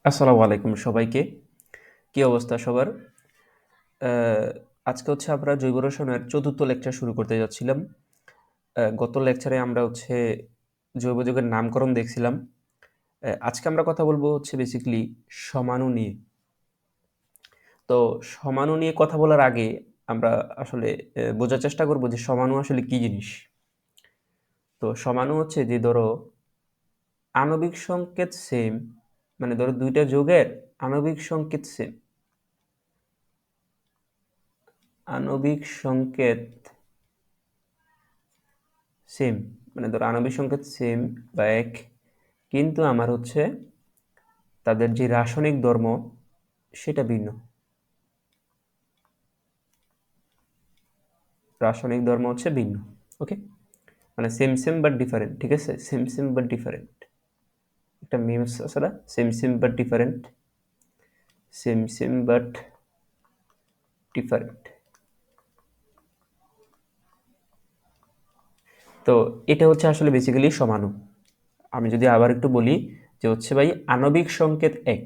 আসসালামু আলাইকুম সবাইকে। কি অবস্থা সবার? আ আজকে হচ্ছে আমরা জৈব রসায়নের ৪র্থ লেকচার শুরু করতে যাচ্ছিলাম। গত লেকচারে আমরা হচ্ছে জৈব যৌগের নামকরণ দেখছিলাম। আজকে আমরা কথা বলব হচ্ছে বেসিক্যালি সমাণু নিয়ে। তো সমাণু নিয়ে কথা বলার আগে আমরা আসলে বোঝার চেষ্টা করব যে সমাণু আসলে কি জিনিস? তো সমাণু হচ্ছে যে ধরো আণবিক সংকেত সেম, মানে ধরো ২ টা যৌগের আণবিক সংকেত সেম। আণবিক সংকেত সেম, মানে ধরো আণবিক সংকেত সেম বা এক, কিন্তু আমার হচ্ছে তাদের যে রাসায়নিক ধর্ম সেটা ভিন্ন। রাসায়নিক ধর্ম হচ্ছে ভিন্ন। ওকে, মানে সেম সেম বাট ডিফারেন্ট। ঠিক আছে, সেম সেম বাট ডিফারেন্ট। একটা মিমস আছে না, same same but different, same same but different. তো এটা হচ্ছে আসলে বেসিক্যালি সমাণু। আমি যদি আবার একটু বলি যে হচ্ছে ভাই আণবিক সংকেত এক,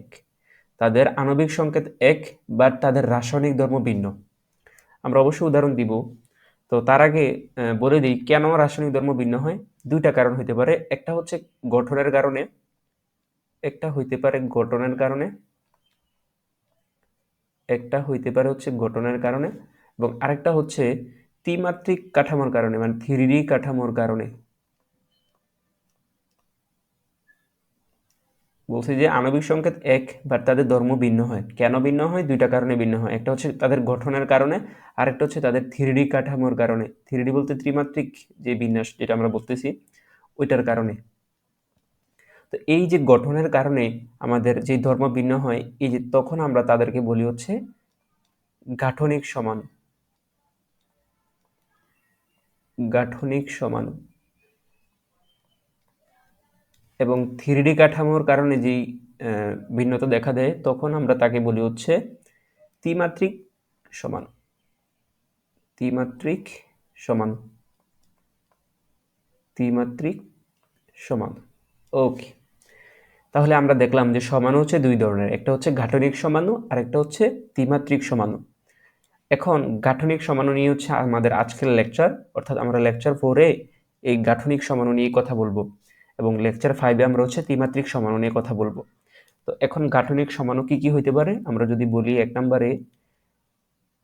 তাদের আণবিক সংকেত এক, বাট তাদের রাসায়নিক ধর্ম ভিন্ন। আমরা অবশ্যই উদাহরণ দিব। তো তার আগে বলে দিই কেন রাসায়নিক ধর্ম ভিন্ন হয়। ২ টা কারণ হইতে পারে। একটা হচ্ছে গঠনের কারণে, একটা হইতে পারে গঠনের কারণে, একটা হইতে পারে হচ্ছে গঠনের কারণে এবং আরেকটা হচ্ছে ত্রিমাত্রিক কাঠামোর কারণে, মানে 3D কাঠামোর কারণে। বলছি যে আণবিক সংকেত এক, বাট তাদের ধর্ম ভিন্ন হয়। কেন ভিন্ন হয়? ২ টা কারণে ভিন্ন হয়। একটা হচ্ছে তাদের গঠনের কারণে, আরেকটা হচ্ছে তাদের 3D কাঠামোর কারণে। 3D বলতে ত্রিমাত্রিক যে বিন্যাস যেটা আমরা বলতেছি, ওইটার কারণে। তো এই যে গঠনের কারণে আমাদের যে ধর্ম ভিন্ন হয়, এই যে তখন আমরা তাদেরকে বলি হচ্ছে গাঠনিক সমাণু। গাঠনিক সমাণু। এবং 3D কাঠামোর কারণে যেই ভিন্নতা দেখা দেয়, তখন আমরা তাকে বলি হচ্ছে ত্রিমাত্রিক সমাণু। ত্রিমাত্রিক সমাণু। ত্রিমাত্রিক সমাণু। ওকে। তাহলে আমরা দেখলাম যে সমাণু হচ্ছে ২ ধরনের। একটা হচ্ছে গাঠনিক সমাণু, আরেকটা হচ্ছে ত্রিমাত্রিক সমাণু। এখন গাঠনিক সমাণু নিয়ে হচ্ছে আমাদের আজকের লেকচার, অর্থাৎ আমরা লেকচার 4 এ এই গাঠনিক সমাণু নিয়ে কথা বলবো এবং লেকচার 5 এ আমরা হচ্ছে ত্রিমাত্রিক সমাণু নিয়ে কথা বলবো। তো এখন গাঠনিক সমাণু কি কি হইতে পারে? আমরা যদি বলি ১ নম্বরে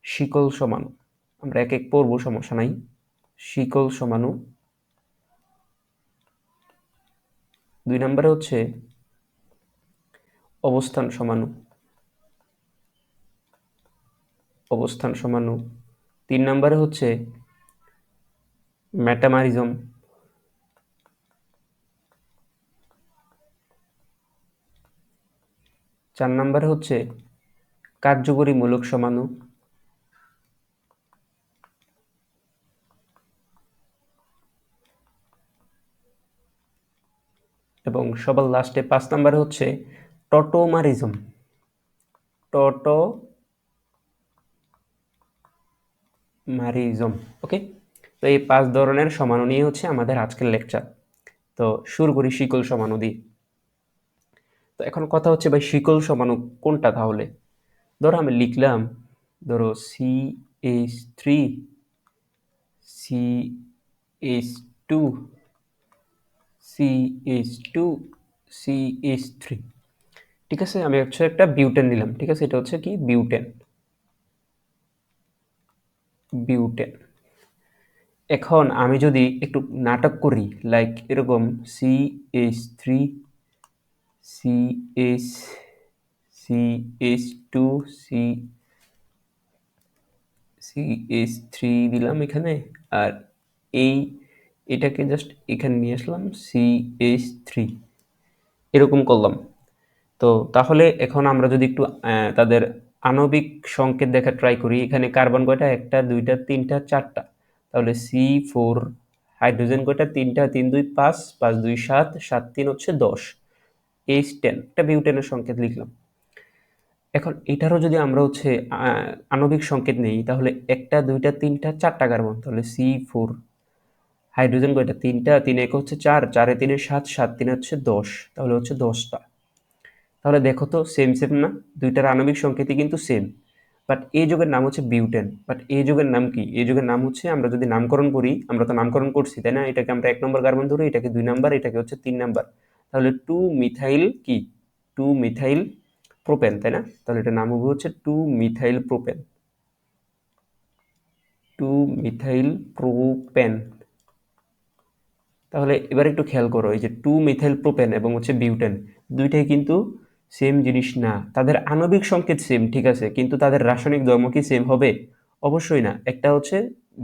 শিকল সমাণু। আমরা এক এক পড়বো, সমস্যা নাই। শিকল সমাণু। ২ নম্বরে হচ্ছে অবস্থান সমাণু। অবস্থান সমাণু। ৩ নম্বরে হচ্ছে মেটামারিজম। ৪ নম্বরে হচ্ছে কার্যকরীমূলক সমাণু। এবং সবার লাস্টে ৫ নম্বরে হচ্ছে টটোমারিজম। টটোমারিজম। ওকে, তো এই ৫ ধরনের সমাণু নিয়ে হচ্ছে আমাদের আজকের লেকচার। তো শুরু করি শিকল সমাণু দিয়ে। তো এখন কথা হচ্ছে ভাই শিকল সমাণু কোনটা তাহলে? ধরো আমি লিখলাম, ধরো CH3 CH2 CH2 CH3। ঠিক আছে, আমি হচ্ছে একটা বিউটেন নিলাম। ঠিক আছে, এটা হচ্ছে কি বিউটেন। বিউটেন। এখন আমি যদি একটু নাটক করি, লাইক এরকম CH3 CH CH2 CH3 দিলাম এখানে, আর এই এটাকে জাস্ট এখানে নিয়ে আসলাম CH3, এরকম করলাম। তো তাহলে এখন আমরা যদি একটু তাদের আণবিক সংকেত দেখা ট্রাই করি, এখানে কার্বন কয়টা? ১ টা ২ টা ৩ টা ৪ টা। তাহলে C4। হাইড্রোজেন কয়টা? ৩ টা ৩ ২ ৫ ৫ ২ ৭ ৭ ৩ হচ্ছে ১০। H10 একটা বিউটেনের সংকেত লিখলাম। এখন এটারও যদি আমরা হচ্ছে আণবিক সংকেত নেই, তাহলে ১ টা ২ টা ৩ টা ৪ টা কার্বন, তাহলে C4। হাইড্রোজেন কয়টা? ৩ টা ৩ ১ হচ্ছে ৪ ৪ এ ৩ এ ৭ ৭ ৩ হচ্ছে ১০, তাহলে হচ্ছে ১০ টা। তাহলে দেখো তো সেম সেম না, দুইটার আণবিক সংকেতই কিন্তু সেম। বাট এই যৌগের নাম হচ্ছে বিউটেন। বাট এই যৌগের নাম কি? এই যৌগের নাম হচ্ছে, আমরা যদি নামকরণ করি, আমরা তো নামকরণ করছি তাই না, এটাকে আমরা 1 নম্বর কার্বন ধরি, এটাকে 2 নাম্বার, এটাকে হচ্ছে 3 নাম্বার। তাহলে 2 মিথাইল কি? 2 মিথাইল প্রোপেন, তাই না? তাহলে এটার নাম হবে হচ্ছে 2 মিথাইল প্রোপেন। 2 methyl propane. তাহলে এবার একটু খেয়াল করো, এই যে 2 মিথাইল প্রোপেন এবং হচ্ছে বিউটেন, দুইটাই কিন্তু সেম জিনিস না। তাদের আণবিক সংকেত সেম, ঠিক আছে, কিন্তু তাদের রাসায়নিক ধর্ম কি সেম হবে? অবশ্যই না। একটা হচ্ছে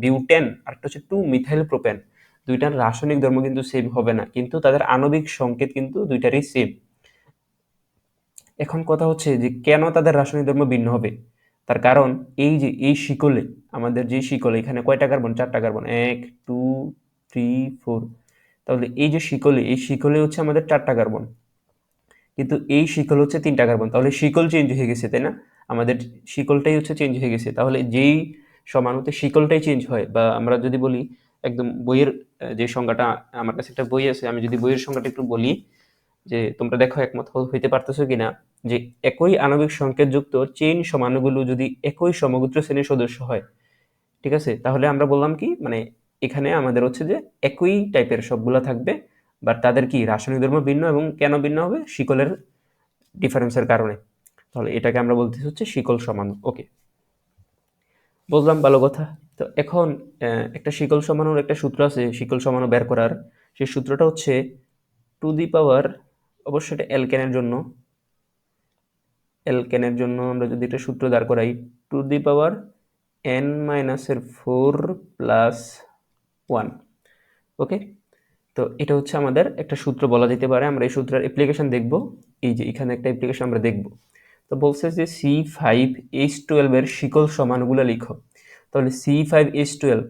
বিউটেন আর একটা হচ্ছে 2 মিথাইল প্রোপেন, দুইটার রাসায়নিক ধর্ম কিন্তু সেম হবে না, কিন্তু তাদের আণবিক সংকেত কিন্তু দুইটারই সেম। এখন কথা হচ্ছে যে কেন তাদের রাসায়নিক ধর্ম ভিন্ন হবে? তার কারণ এই যে এই শিকলে, আমাদের যে শিকলে, এখানে কয়টা কার্বন? 4টা কার্বন, 1 2 3 4। তাহলে এই যে শিকলে, এই শিকলে হচ্ছে আমাদের 4টা কার্বন, কিন্তু এই শিকল হচ্ছে 3টা কার্বন। তাহলে শিকল চেঞ্জ হয়ে গেছে, তাই না? আমাদের শিকলটাই হচ্ছে চেঞ্জ হয়ে গেছে। তাহলে যেই সমাণুতে শিকলটাই চেঞ্জ হয়, বা আমরা যদি বলি একদম বইয়ের যে সংজ্ঞাটা, আমার কাছে একটা বই আছে, আমি যদি বইয়ের সংজ্ঞাটা একটু বলি, যে তোমরা দেখো একমত হইতে পারতেছো কিনা, যে একই আণবিক সংকেতযুক্ত চেইন সমাণুগুলো যদি একই সমগোত্র শ্রেণীর সদস্য হয়, ঠিক আছে, তাহলে আমরা বললাম কি, মানে এখানে আমাদের হচ্ছে যে একই টাইপের সবগুলা থাকবে, বাট তাদের কি রাসায়নিক ধর্ম ভিন্ন, এবং কেন ভিন্ন হবে? শিকলের ডিফারেন্সের কারণে। তাহলে এটাকে আমরা বলতেছি হচ্ছে শিকল সমাণু। ওকে, বুঝলাম, ভালো কথা। তো এখন একটা শিকল সমাণুর একটা সূত্র আছে শিকল সমাণু বের করার। সেই সূত্রটা হচ্ছে টু দি পাওয়ার, অবশ্যই এটা অ্যালকেনের জন্য, অ্যালকেনের জন্য আমরা যদি একটা সূত্র দাঁড় করাই, টু দি পাওয়ার n মাইনাসের 4 প্লাস 1। ওকে, তো এটা হচ্ছে আমাদের একটা সূত্র বলা যেতে পারে। আমরা এই সূত্রের অ্যাপ্লিকেশন দেখব, এই যে এখানে একটা অ্যাপ্লিকেশন আমরা দেখব। তো বলছে যে C5H12 এর শিকল সমানগুলো লিখো। তাহলে C5H12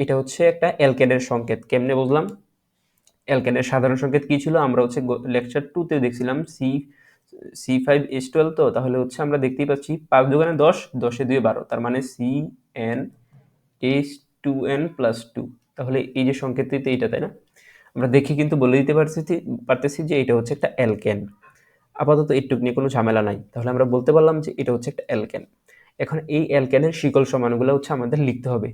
এটা হচ্ছে একটা অ্যালকেনের সংকেত। কেমনে বুঝলাম? অ্যালকেনের সাধারণ সংকেত কি ছিল? আমরা হচ্ছে লেকচার 2 তে দেখছিলাম C5H12, তো তাহলে হচ্ছে আমরা দেখতেই পাচ্ছি 5 দুগুণে 10, 10 এ 2 12, তার মানে CnH2n+2। তাহলে এই যে সংকেতটি এইটা, তাই না? আমরা দেখে কিন্তু বলে দিতে পারতেছি যে এটা হচ্ছে একটা অ্যালকেন। আপাতত এইটুক নিয়ে কোনো ঝামেলা নাই। তাহলে আমরা বলতে পারলাম যে এটা হচ্ছে একটা অ্যালকেন। এখন এই অ্যালকেনের শিকল সমানগুলো হচ্ছে আমাদের লিখতে হবে।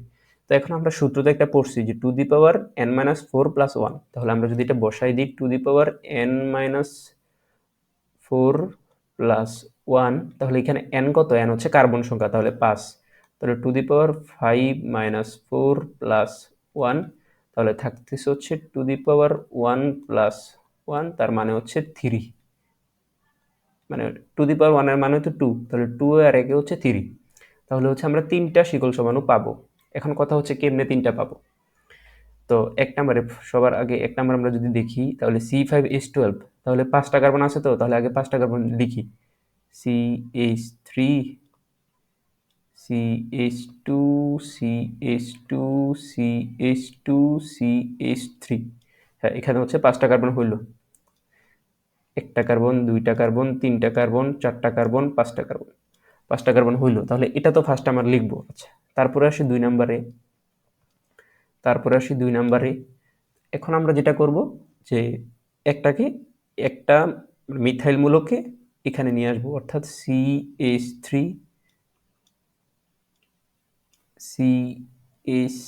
তো এখন আমরা সূত্রতে একটা পড়ছি যে to the power n-4 plus 1। তাহলে আমরা যদি এটা বসাই দিই, to the power n-4 plus 1, তাহলে এখানে n কত? n হচ্ছে কার্বন সংখ্যা, তাহলে 5। তাহলে টু দি পাওয়ার 5 - 4 প্লাস 1, তাহলে থাকতেছে হচ্ছে টু দি পাওয়ার 1 প্লাস 1, তার মানে হচ্ছে 3। মানে টু দি পাওয়ার 1 এর মানে তো 2, তাহলে 2 আর 1 হচ্ছে 3। তাহলে হচ্ছে আমরা 3টা শিকল সমাণু পাবো। এখন কথা হচ্ছে কেমনে 3টা পাবো? তো 1 নম্বরে, সবার আগে 1 নম্বর আমরা যদি দেখি, তাহলে C5H12, তাহলে 5টা কার্বন আছে, তো তাহলে আগে 5টা কার্বন লিখি। CH3, CH2, CH2, CH2, CH3। হ্যাঁ, এখানে হচ্ছে 5টা কার্বন হইল। 1টা কার্বন, 2টা কার্বন, 3টা কার্বন, 4টা কার্বন, 5টা কার্বন। 5টা কার্বন হইল। তাহলে এটা তো ফার্স্ট আমরা লিখবো। আচ্ছা, তারপরে আসি 2 নম্বরে। এখন আমরা যেটা করব, যে একটাকে, একটা মিথাইল মূলককে এখানে নিয়ে আসবো, অর্থাৎ CH3, CH,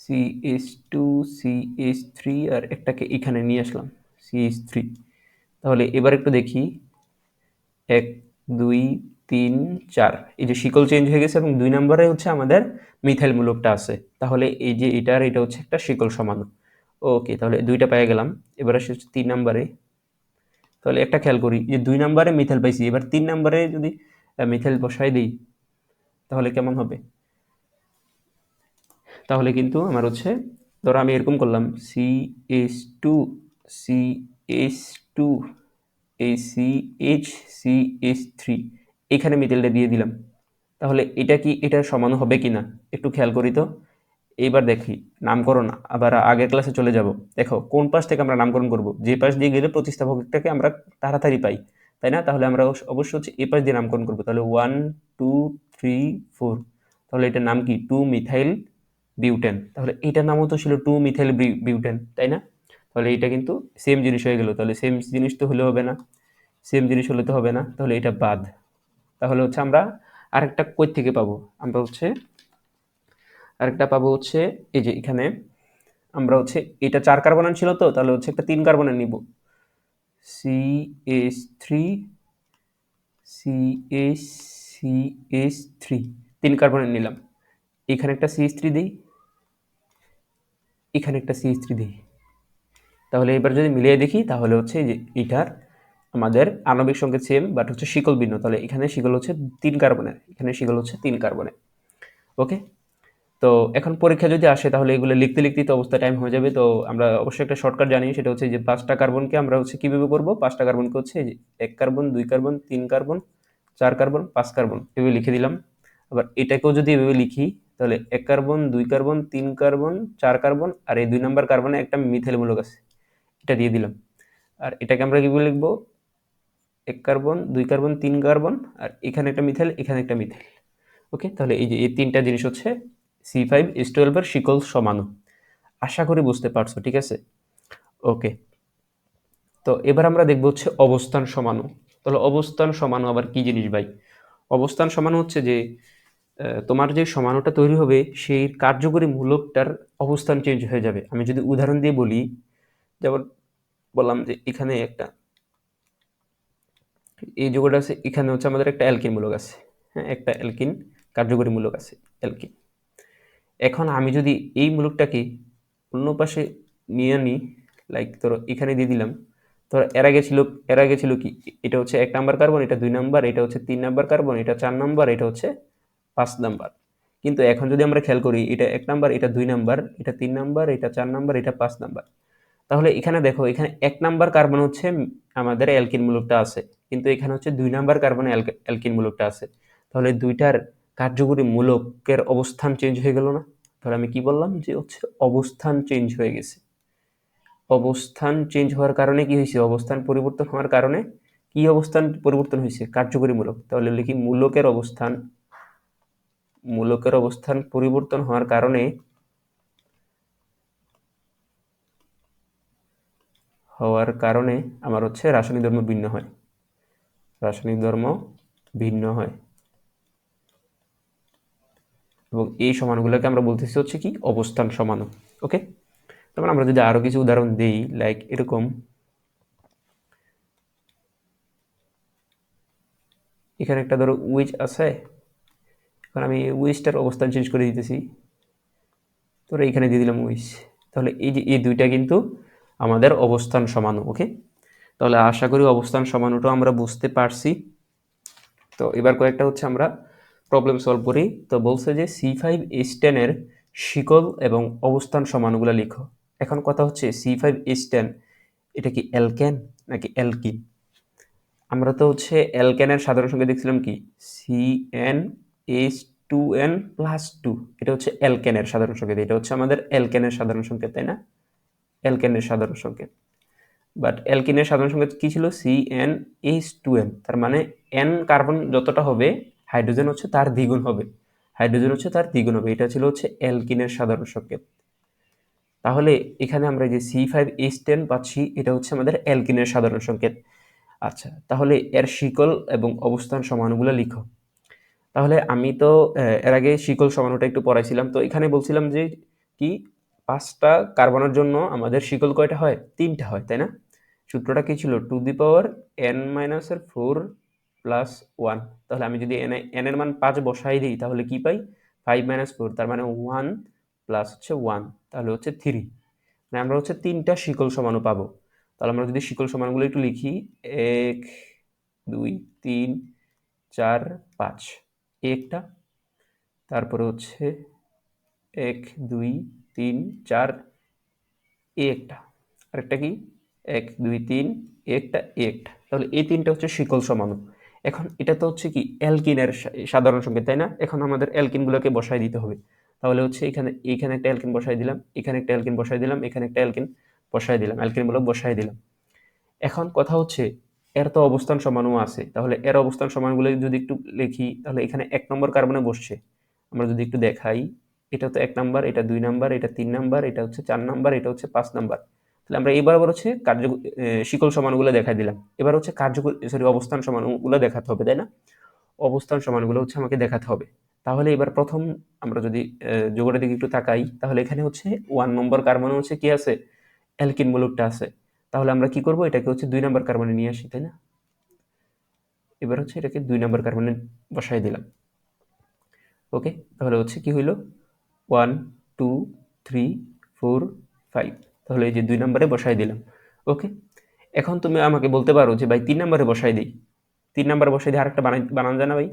CH2, CH3, আর একটাকে এখানে নিয়ে আসলাম, CH3। তাহলে এবার একটু দেখি, 1 2 3 4, এই যে শিকল চেঞ্জ হয়ে গেছে, এবং 2 নম্বরে হচ্ছে আমাদের মিথাইল মূলকটা আছে। তাহলে এই যে এটা আর এটা হচ্ছে একটা শিকল সমাণু। ওকে, তাহলে 2টা পেয়ে গেলাম। এবার আসি 3 নম্বরে। তাহলে একটা খেয়াল করি, যে 2 নম্বরে মিথাইল পাইছি, এবার 3 নম্বরে যদি মিথাইল বসাই দিই, তাহলে কেমন হবে? তাহলে কিন্তু আমার হচ্ছে, ধরো আমি এরকম করলাম, CH2, CH2, এই CH3, এখানে মিথাইলটা দিয়ে দিলাম। তাহলে এটা কি এটার সমান হবে কিনা একটু খেয়াল করি তো। এইবার দেখি নামকরণ, আবার আগের ক্লাসে চলে যাব। দেখো কোন পাশ থেকে আমরা নামকরণ করব? যে পাশ দিয়ে গেলে প্রতিস্থাপকটাকে আমরা তাড়াতাড়ি পাই, তাই না? তাহলে আমরা অবশ্যই হচ্ছে এই পাশ দিয়ে নামকরণ করব। তাহলে 1 2 3 4, তাহলে এটার নাম কি? 2 মিথাইল বিউটেন। তাহলে এটার নামও তো ছিল 2 মিথাইল বিউটেন, তাই না? তাহলে এটা কিন্তু সেম জিনিস হয়ে গেল। তাহলে সেম জিনিস তো হলে হবে না। সেম জিনিস হলে তো হবে না, তাহলে এটা বাদ। তাহলে হচ্ছে আমরা আরেকটা কই থেকে পাবো, আমরা হচ্ছে আরেকটা পাবো হচ্ছে এই যে এখানে আমরা হচ্ছে এটা 4 কার্বনের ছিল, তো তাহলে হচ্ছে একটা 3 কার্বনের নিব, CH3 CH3 3 কার্বনের নিলাম। এখানে একটা CH3 দিই, এখানে একটা CH3 দিই। তাহলে এবার যদি মিলিয়ে দেখি তাহলে হচ্ছে যে এটার আমাদের আণবিক সংকেত সেম, বাট হচ্ছে শিকল ভিন্ন। তাহলে এখানে শিকল হচ্ছে 3 কার্বনের, এখানে শিকল হচ্ছে 3 কার্বনের। ওকে, তো এখন পরীক্ষা যদি আসে তাহলে এগুলো লিখতে লিখতেই তো অবস্থা টাইম হয়ে যাবে। তো আমরা অবশ্যই একটা শর্টকাট জানি, সেটা হচ্ছে যে 5টা কার্বনকে আমরা হচ্ছে কীভাবে করবো, 5টা কার্বনকে হচ্ছে এই যে 1 carbon 2 carbon 3 carbon 4 carbon 5 carbon এভাবে লিখে দিলাম। আবার এটাকেও যদি এভাবে লিখি তাহলে 1 কার্বন 2 কার্বন 3 কার্বন 4 কার্বন, আর এই 2 নম্বর কার্বনে একটা মিথাইল মূলক আছে, এটা দিয়ে দিলাম। আর এটাকে আমরা কীভাবে লিখবো, 1 কার্বন 2 কার্বন 3 কার্বন, আর এখানে একটা মিথাইল এখানে একটা মিথাইল। ওকে, তাহলে এই যে এই 3টা জিনিস হচ্ছে C5H12 এর শিকল সমাণু। আশা করি বুঝতে পারছো, ঠিক আছে? ওকে, তো এবার আমরা দেখব হচ্ছে অবস্থান সমাণু। তাহলে অবস্থান সমাণু আবার কি জিনিস ভাই? অবস্থান সমাণু হচ্ছে যে তোমার যে সমাণুটা তৈরি হবে সেই কার্যকরী মূলকটার অবস্থান চেঞ্জ হয়ে যাবে। আমি যদি উদাহরণ দিয়ে বলি, যেমন বললাম যে এখানে একটা এই যৌগটা আছে, এখানে হচ্ছে আমাদের একটা অ্যালকিন মূলক আছে, হ্যাঁ একটা অ্যালকিন কার্যকরী মূলক আছে অ্যালকিন। এখন আমি যদি এই মূলকটাকে অন্য পাশে নিয়ে নিই, লাইক ধরো এখানে দিয়ে দিলাম, ধরো এর আগে ছিল কি, এটা হচ্ছে 1 নাম্বার কার্বন, এটা 2 নাম্বার, এটা হচ্ছে 3 নাম্বার কার্বন, এটা 4 নাম্বার, এটা হচ্ছে 5 নাম্বার। কিন্তু এখন যদি আমরা খেয়াল করি, এটা 1 নাম্বার, এটা 2 নাম্বার, এটা 3 নাম্বার, এটা 4 নাম্বার, এটা 5 নাম্বার। তাহলে এখানে দেখো, এখানে 1 নাম্বার কার্বন হচ্ছে আমাদের অ্যালকিন মূলকটা আছে, কিন্তু এখানে হচ্ছে 2 নাম্বার কার্বনে অ্যালকিন মূলকটা আছে। তাহলে দুইটার কার্যকরী মূলকের অবস্থান চেঞ্জ হয়ে গেল না? তাহলে আমি কি বললাম যে হচ্ছে অবস্থান চেঞ্জ হয়ে গেছে। অবস্থান চেঞ্জ হওয়ার কারণে কি হয়েছে, অবস্থান পরিবর্তন হওয়ার কারণে কি অবস্থান পরিবর্তন হয়েছে, কার্যকরী মূলক। তাহলে লিখি মূলকের অবস্থান পরিবর্তন হওয়ার কারণে আমার হচ্ছে রাসায়নিক ধর্ম ভিন্ন হয়, এবং এই সমানুগুলোকে আমরা বলতেছি হচ্ছে কি অবস্থান সমাণু। ওকে, তারপর আমরা যদি আরো কিছু উদাহরণ দেই, লাইক এরকম এখানে একটা ধরো উইচ আছে, এখন আমি উইচটার অবস্থান চেঞ্জ করে দিতেছি, তোরা এখানে দিয়ে দিলাম উইচ। তাহলে এই যে এই দুইটা কিন্তু আমাদের অবস্থান সমাণু। ওকে, তাহলে আশা করি অবস্থান সমাণুটা আমরা বুঝতে পারছি। তো এবার কয়েকটা হচ্ছে আমরা প্রবলেম সলভ করি। তো বলছে যে C5H10 এর শিকল এবং অবস্থান সমাণুগুলো লিখো। এখন কথা হচ্ছে C5H10 এটা কি অ্যালকেন নাকি অ্যালকিন? আমরা তো হচ্ছে অ্যালকেনের সাধারণ সংখ্যা দেখছিলাম কি CnH2n+2, এটা হচ্ছে অ্যালকেনের সাধারণ সংকেত, এটা হচ্ছে আমাদের অ্যালকেনের সাধারণ সংকেত, তাই না? অ্যালকেনের সাধারণ সংকেত। বাট অ্যালকিনের সাধারণ সংকেত কি ছিল, CnH2n। তার মানে n কার্বন যতটা হবে হাইড্রোজেন হচ্ছে তার দ্বিগুণ হবে, এটা ছিল হচ্ছে অ্যালকিনের সাধারণ সংকেত। তাহলে এখানে আমরা যে C5H10 পাচ্ছি, এটা হচ্ছে আমাদের অ্যালকিনের সাধারণ সংকেত। আচ্ছা, তাহলে এর শিকল এবং অবস্থান সমাণুগুলো লিখো। তাহলে আমি তো এর আগে শিকল সমাণুটা একটু পড়াইছিলাম। তো এখানে বলছিলাম যে কি 5টা কার্বনের জন্য আমাদের শিকল কয়টা হয়, 3টা হয়, তাই না? সূত্রটা কি ছিল, to the power n-4 plus 1। তাহলে আমি যদি n এর মান 5 বসাই দিই তাহলে কি পাই, 5 - 4, তার মানে 1 প্লাস হচ্ছে 1, তাহলে হচ্ছে 3। মানে আমরা হচ্ছে 3টা শিকল সমাণু পাবো। তাহলে আমরা যদি শিকল সমাণুগুলো একটু লিখি, 1 2 3 4 5, একটা, তারপরে হচ্ছে 1 2 3 4 একটা, আরেকটা কি 1 2 3 একটা, তাহলে এই 3টা হচ্ছে শিকল সমাণু। এখন এটা তো হচ্ছে কি অ্যালকিনের সাধারণ সংকেত, তাই না? এখন আমাদের অ্যালকিনগুলোকে বসাই দিতে হবে। তাহলে হচ্ছে এখানে একটা অ্যালকিন বসাই দিলাম, এখানে একটা অ্যালকিন বসাই দিলাম, এখানে একটা অ্যালকিন বসাই দিলাম, অ্যালকিনমূলক বসাই দিলাম। এখন কথা হচ্ছে এর তো অবস্থান সমাণু আছে, তাহলে এর অবস্থান সমাণুগুলো যদি একটু লিখি, তাহলে এখানে 1 নম্বর কার্বনে বসছে, আমরা যদি একটু দেখাই, এটা তো 1 নাম্বার, এটা 2 নাম্বার, এটা 3 নাম্বার, এটা হচ্ছে 4 নাম্বার, এটা হচ্ছে 5 নাম্বার। তাহলে আমরা এবার আবার হচ্ছে শিকল সমানগুলো দেখাই দিলাম। এবার হচ্ছে অবস্থান সমানগুলো দেখাতে হবে, তাই না? অবস্থান সমানগুলো হচ্ছে আমাকে দেখাতে হবে। তাহলে এবার প্রথম আমরা যদি যোগের দিকে একটু তাকাই, তাহলে এখানে হচ্ছে 1 নম্বর কার্বনে হচ্ছে কি আছে? অ্যালকিন মূলকটা আছে। তাহলে আমরা কি করব? এটাকে হচ্ছে 2 নম্বর কার্বনে নিয়ে আসি, তাই না? এবার হচ্ছে এটাকে 2 নম্বর কার্বনে বসাই দিলাম। ওকে? তাহলে হচ্ছে কি হইল? 1, 2, 3, 4, 5। তাহলে এই যে 2 নম্বরে বসাই দিলাম। ওকে? এখন তুমি আমাকে বলতে পারো যে ভাই 3 নম্বরে বসাই দেই। 3 নম্বরে বসাই দিয়ে আরেকটা বানানো যায় না ভাই?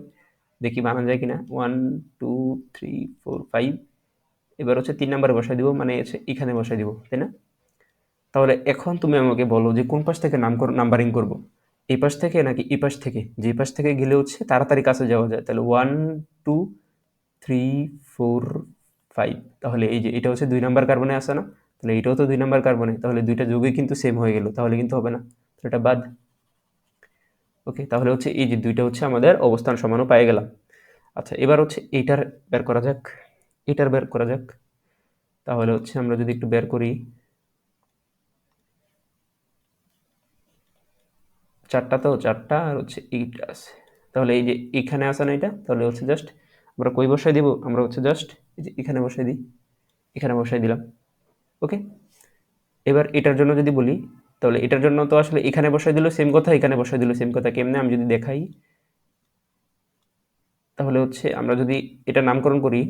দেখি বানানো যায় কিনা। 1, 2, 3, 4, 5। এবার হচ্ছে 3 নম্বরে বসাই দিব, মানে হচ্ছে এখানে বসাই দিব, তাই না? তাহলে এখন তুমি আমাকে বলো যে কোন পাশ থেকে নাম্বারিং করব? এই পাশ থেকে নাকি এই পাশ থেকে? যে পাশ থেকে গেলে হচ্ছে তাড়াতাড়ি কাছে যাওয়া যায়। তাহলে 1, 2, 3, 4, 5। তাহলে এই যে এটা হচ্ছে 2 নাম্বার কার্বনে আছে না? তাহলে এটাও তো 2 নাম্বার কার্বনে। তাহলে 2 টা যৌগই কিন্তু সেম হয়ে গেল। তাহলে কিন্তু হবে না। তো এটা বাদ। ওকে? তাহলে হচ্ছে এই যে 2 টা হচ্ছে আমাদের অবস্থান সমাণু পেয়ে গেলাম। আচ্ছা, এবার হচ্ছে এইটার বের করা যাক। এটার বের করা যাক। তাহলে হচ্ছে আমরা যদি একটু বের করি, 4 টা তো 4 টা আর হচ্ছে এইটা আছে। তাহলে এই যে এখানে আছে না এটা? তাহলে হচ্ছে জাস্ট আমরা কই বসাই দিব? আমরা হচ্ছে জাস্ট এই যে এখানে বসাই দিই। এখানে বসাই দিলাম। ওকে? এবার এটার জন্য যদি বলি, তাহলে এটার জন্য তো আসলে এখানে বসাই দিলেও সেম কথা, এখানে বসাই দিলেও সেম কথা। কেমনে আমি যদি দেখাই, তাহলে হচ্ছে আমরা যদি এটা নামকরণ করি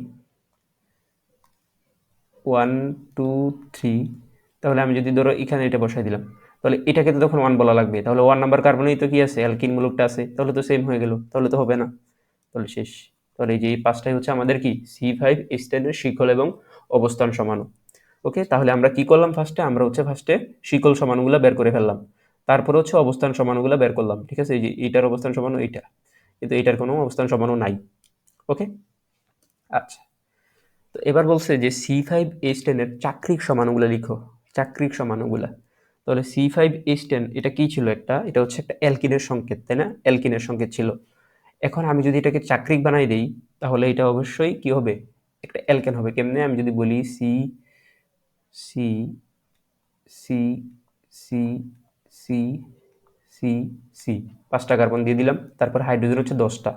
1, 2, 3, তাহলে আমি যদি ধরো এখানে এটা বসাই দিলাম, তাহলে এটাকে তো তখন 1 বলা লাগবে। তাহলে 1 নাম্বার কার্বনেই তো কি আছে? অ্যালকিন মূলকটা আছে। তাহলে তো সেম হয়ে গেল। তাহলে তো হবে না। তাহলে শেষ। তাহলে এই যে এই 5 টাই হচ্ছে আমাদের কি? C5H10 এর শিকল এবং অবস্থান সমাণু। ওকে? তাহলে আমরা কি করলাম ফার্স্টে? আমরা হচ্ছে ফার্স্টে শিকল সমাণুগুলা বের করে ফেললাম। তারপরে হচ্ছে অবস্থান সমাণুগুলা বের করলাম। ঠিক আছে? এই যে এইটার অবস্থান সমাণু এইটা। কিন্তু এইটার কোনো অবস্থান সমাণু নাই। ওকে? আচ্ছা। তো এবার বলছে যে C5H10 এর চাক্রিক সমাণুগুলা লিখো। চাক্রিক সমাণুগুলা। তাহলে C5H10 এটা কি ছিল একটা? এটা হচ্ছে একটা অ্যালকিনের সংকেত, তাই না? অ্যালকিনের সংকেত ছিল। এখন আমি যদি এটাকে চাক্রিক বানাই দেই, তাহলে এটা অবশ্যই কি হবে? একটা অ্যালকেন হবে। কেমনে? আমি যদি বলি C, C, C, C, C, C, C, 5 টা কার্বন দিয়ে দিলাম। তারপর হাইড্রোজেন হচ্ছে 10 টা।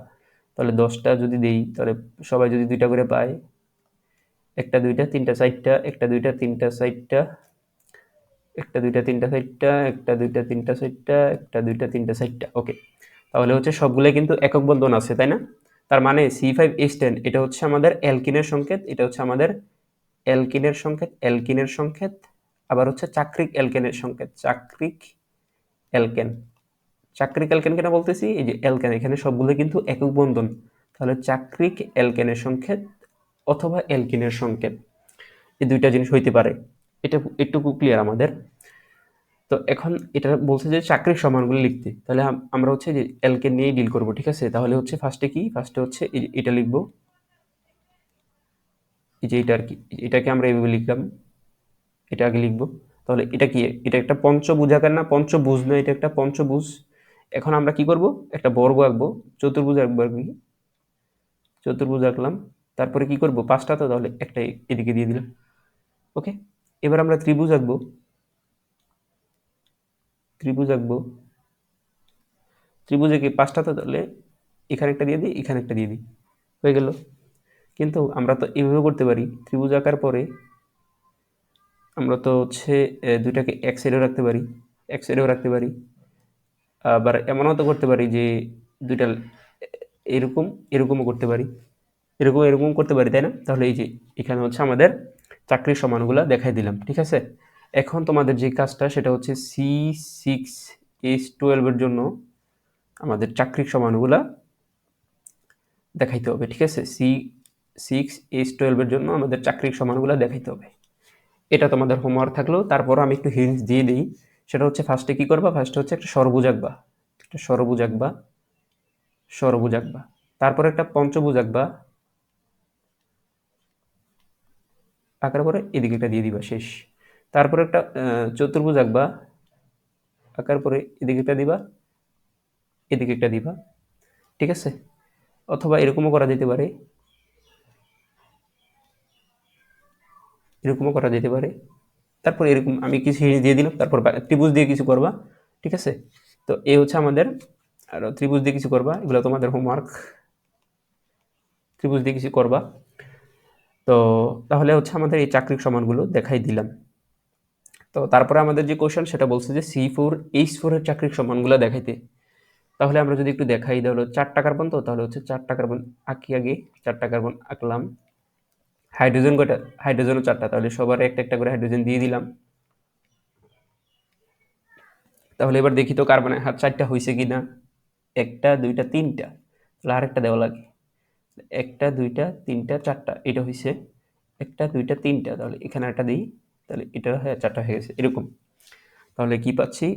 তাহলে 10 টা যদি দেই, তাহলে সবাই যদি 2 টা করে পায়, 1 টা 2 টা 3 টা 4 টা, 1 টা 2 টা 3 টা 4 টা, 1 টা 2 টা 3 টা 4 টা, 1 টা 2 টা 3 টা 4 টা, 1 টা 2 টা 3 টা 4 টা। ওকে। তাহলে হচ্ছে সবগুলাই কিন্তু একক বন্ধন আছে, তাই না? তার মানে C5H10 এটা হচ্ছে আমাদের অ্যালকিনের সংকেত, এটা হচ্ছে আমাদের অ্যালকিনের সংকেত, অ্যালকিনের সংকেত, আবার হচ্ছে চাক্রিক অ্যালকেনের সংকেত, চাক্রিক অ্যালকেন। চাক্রিক অ্যালকেন কেন বলতেছি? এই যে অ্যালকেন, এখানে সবগুলো কিন্তু একক বন্ধন। তাহলে চাক্রিক অ্যালকেনের সংকেত অথবা অ্যালকিনের সংকেত, এই 2 টা জিনিস হইতে পারে। এটা একটুকু ক্লিয়ার আমাদের? তো এখন এটা বলছে যে চাকরির সমানগুলো লিখতে। তাহলে আমরা হচ্ছে যে অ্যালকেন নিয়েই ডিল করব, ঠিক আছে? তাহলে হচ্ছে ফার্স্টে কি? ফার্স্টে হচ্ছে এটা লিখব। এই যে এটা আরকি। এটাকে আমরা এভাবে লিখলাম। এটা আগে লিখব। তাহলে এটা কি? এটা একটা পঞ্চভুজ আকার না? পঞ্চভুজ না, এটা একটা পঞ্চভুজ। এখন আমরা কি করব? একটা বর্গ আঁকবো। চতুর্ভুজ আঁকবো আরকি। চতুর্ভুজ আঁকলাম। তারপরে কি করব? 5 টা তো, তাহলে একটা এদিকে দিয়ে দিলাম। ওকে? এবার আমরা ত্রিভুজ আঁকবো। ত্রিভুজ আঁকবো। ত্রিভুজে কি 5 টা তো, তাহলে এখানে একটা দিয়ে দিই, এখানে একটা দিয়ে দিই। হয়ে গেল। কিন্তু আমরা তো এভাবেও করতে পারি। ত্রিভুজ আঁকার পরে আমরা তো হচ্ছে ২ টাকে এক সাইডেও রাখতে পারি, এক সাইডেও রাখতে পারি। আবার এমনও তো করতে পারি যে ২ টা এরকম, এরকমও করতে পারি। এরকম করতে পারি, তাই না? তাহলে এই যে এখানে হচ্ছে আমাদের চাকরির সমানগুলা দেখাই দিলাম। ঠিক আছে? এখন তোমাদের যে কাজটা সেটা হচ্ছে C6H12 এর জন্য আমাদের চাকরির সমানগুলা দেখাইতে হবে। ঠিক আছে? C6H12 এর জন্য আমাদের চাকরির সমানগুলা দেখাইতে হবে। এটা তোমাদের হোমওয়ার্ক থাকলো। তারপরও আমি একটু হিন্টস দিয়ে দিই। সেটা হচ্ছে ফার্স্টে কি করবা? ফার্স্টে হচ্ছে একটা ষড়ভুজ আঁকবা। একটা ষড়ভুজ আঁকবা, ষড়ভুজ আঁকবা। তারপরে একটা পঞ্চভুজ আঁকবা। আঁকার পরে এদিকে একটা দিয়ে দিবা, শেষ। তারপরে একটা চতুর্ভুজ আঁকবা। আঁকার পরে এদিকে একটা দিবা, এদিকে একটা দিবা। ঠিক আছে? অথবা এরকমও করা যেতে পারে। এরকমও করা যেতে পারে। তারপর এরকম আমি কিছু জিনিস দিয়ে দিলাম, তারপর ত্রিভুজ দিয়ে কিছু করবা, ঠিক আছে? তো এই হচ্ছে আমাদের, আর ত্রিভুজ দিয়ে কিছু করবা, এগুলো তোমাদের হোমওয়ার্ক, ত্রিভুজ দিয়ে কিছু করবা। তো তাহলে হচ্ছে আমাদের এই চাকরির সমানগুলো দেখাই দিলাম। তো তারপরে আমাদের যে কোশ্চেন সেটা বলছে যে C4H4 এর চাকরির সমানগুলো দেখাইতে। তাহলে আমরা যদি একটু দেখাই, তাহলে 4টা কার্বন, তো তাহলে হচ্ছে 4টা কার্বন আঁকি আগে, 4টা কার্বন আঁকলাম। হাইড্রোজেন কয়টা? হাইড্রোজেনও 4টা, তাহলে সবার একটা একটা করে হাইড্রোজেন দিয়ে দিলাম। তাহলে এবার দেখি তো কার্বনের হার 4টা হয়েছে কি না। 1টা 2টা 3টা, তাহলে আরেকটা দেওয়া লাগে। 1টা 2টা 3টা 4টা, এটা হয়েছে 1টা 2টা 3টা, তাহলে এখানে একটা দিই, তাহলে এটা হ্যাঁ 4টা হয়ে গেছে এরকম। তাহলে কি পাচ্ছি,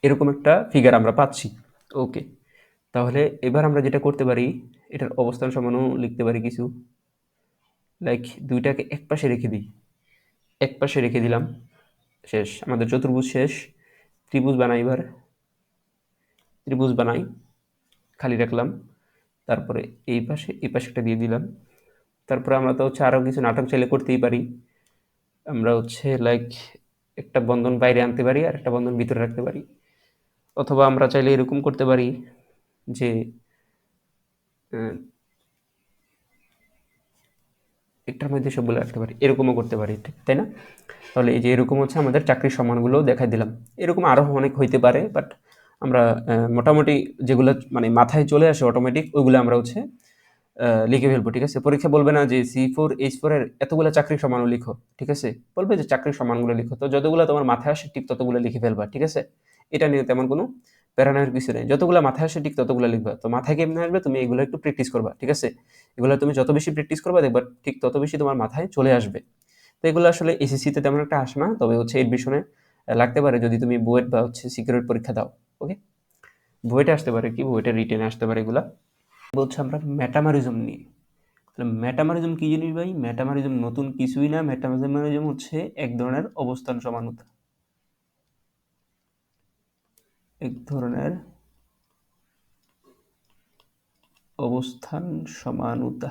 এরকম একটা ফিগার আমরা পাচ্ছি। ওকে, তাহলে এবার আমরা যেটা করতে পারি, এটার অবস্থান সমানও লিখতে পারি কিছু, লাইক 2টাকে এক পাশে রেখে দিই, এক পাশে রেখে দিলাম, শেষ আমাদের চতুর্ভুজ শেষ। ত্রিভুজ বানাই, এবার ত্রিভুজ বানাই, খালি রাখলাম, তারপরে এই পাশে একটা দিয়ে দিলাম। তারপরে আমরা তো হচ্ছে আরও কিছু নাটক চাইলে করতেই পারি। আমরা হচ্ছে লাইক একটা বন্ধন বাইরে আনতে পারি আর একটা বন্ধন ভিতরে রাখতে পারি, অথবা আমরা চাইলে এরকম করতে পারি যে একটার মধ্যে সবগুলো রাখতে পারি, এরকমও করতে পারি, ঠিক তাই না? তাহলে এই যে এরকম হচ্ছে আমাদের চাকরির সমানগুলো দেখাই দিলাম। এরকম আরও অনেক হইতে পারে, বাট আমরা মোটামুটি যেগুলো মানে মাথায় চলে আসে অটোমেটিক, ওইগুলো আমরা হচ্ছে লিখে ফেলবো, ঠিক আছে? পরীক্ষা বলবে না যে C4H4 এর এতগুলো চাকরির সমানও লিখো, ঠিক আছে? বলবে যে চাকরির সমানগুলো লিখো, তো যতগুলো তোমার মাথায় আসে ঠিক ততগুলো লিখে ফেলবা, ঠিক আছে? এটা নিয়ে তেমন কোনো প্যারা নেওয়ার কিছু নেই, যতগুলো মাথায় আসে ঠিক ততগুলো লিখবা। তো মাথায় কেমনে আসবে, তুমি এগুলো একটু প্র্যাকটিস করবা, ঠিক আছে? এগুলো তুমি যত বেশি প্র্যাকটিস করবা দেখবা ঠিক তত বেশি তোমার মাথায় চলে আসবে। তো এগুলো আসলে এসএসসিতে তেমন একটা আসে না, তবে হচ্ছে এডমিশনে লাগতে পারে যদি তুমি বুয়েট বা হচ্ছে সিকিউরিটি পরীক্ষা দাও। ওকে, বুয়েটে আসতে পারে, কি বুয়েটের রিটেনে আসতে পারে এগুলা। বলছে আমরা মেটামারিজম নিয়ে। তাহলে মেটামারিজম কি জিনিস ভাই? মেটামারিজম নতুন কিছুই না, মেটামারিজম হচ্ছে এক ধরনের অবস্থান সমানুতা, এক ধরনের অবস্থান সমানুতা,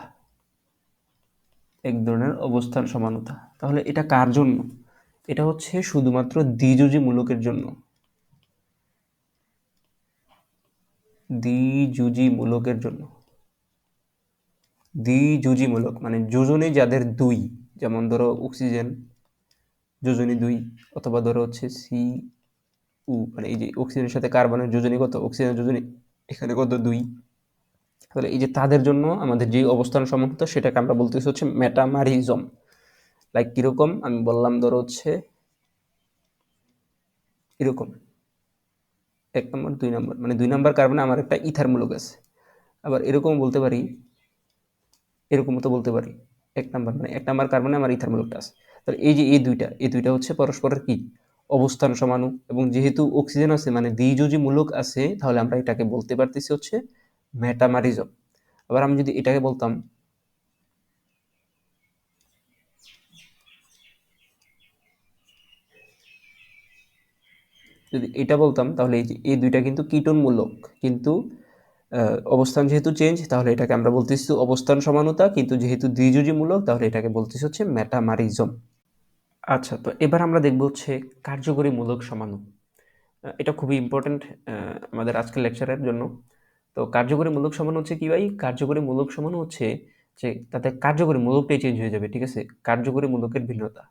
এক ধরনের অবস্থান সমানুতা। তাহলে এটা কার জন্য? এটা হচ্ছে শুধুমাত্র দ্বিযোজী মূলকের জন্য, দ্বিযোজী মূলকের জন্য। দ্বিযোজী মূলক মানে যোজনী যাদের দুই, যেমন ধরো অক্সিজেন যোজনী দুই, অথবা ধরো হচ্ছে মানে এই যে অক্সিজেনের সাথে কার্বনের যোজনী কত, অক্সিজেনের যোজনী এখানে কত, দুই। তাহলে এই যে তাদের জন্য আমাদের যে অবস্থান সমানুতা সেটাকে আমরা বলতেছি হচ্ছে মেটামারিজম। লাইক কিরকম আমি বললাম, ধরো হচ্ছে এরকম 1 নম্বর 2 নম্বর, মানে 2 নম্বর কার্বনে আমার একটা ইথার মূলক আছে। আবার এরকম বলতে পারি, এরকমও তো বলতে পারি 1 নম্বর, মানে 1 নম্বর কার্বনে আমার ইথার মূলকটা আছে। তাহলে এই যে এই দুইটা হচ্ছে পরস্পরের কি অবস্থান সমাণু, এবং যেহেতু অক্সিজেন আছে মানে দ্বিযোজী মূলক আছে, তাহলে আমরা এটাকে বলতে পারতেছি হচ্ছে মেটামারিজম। আবার আমি যদি এটাকে বলতাম, যদি এটা বলতাম, তাহলে এই যে এই দুইটা কিন্তু কিটোন মূলক, কিন্তু অবস্থান যেহেতু চেঞ্জ, তাহলে এটাকে আমরা বলতেছি অবস্থান সমানুতা, কিন্তু যেহেতু দ্বিযোজী মূলক তাহলে এটাকে বলতেছি হচ্ছে মেটামারিজম। আচ্ছা, তো এবার আমরা দেখব হচ্ছে কার্যকরী মূলক সমাণু। এটা খুবই ইম্পর্টেন্ট আমাদের আজকের লেকচারের জন্য। তো কার্যকরী মূলক সমাণু হচ্ছে কি ভাই? কার্যকরী মূলক সমাণু হচ্ছে যে তাতে কার্যকরী মূলকটাই চেঞ্জ হয়ে যাবে, ঠিক আছে? কার্যকরী মূলকের ভিন্নতা,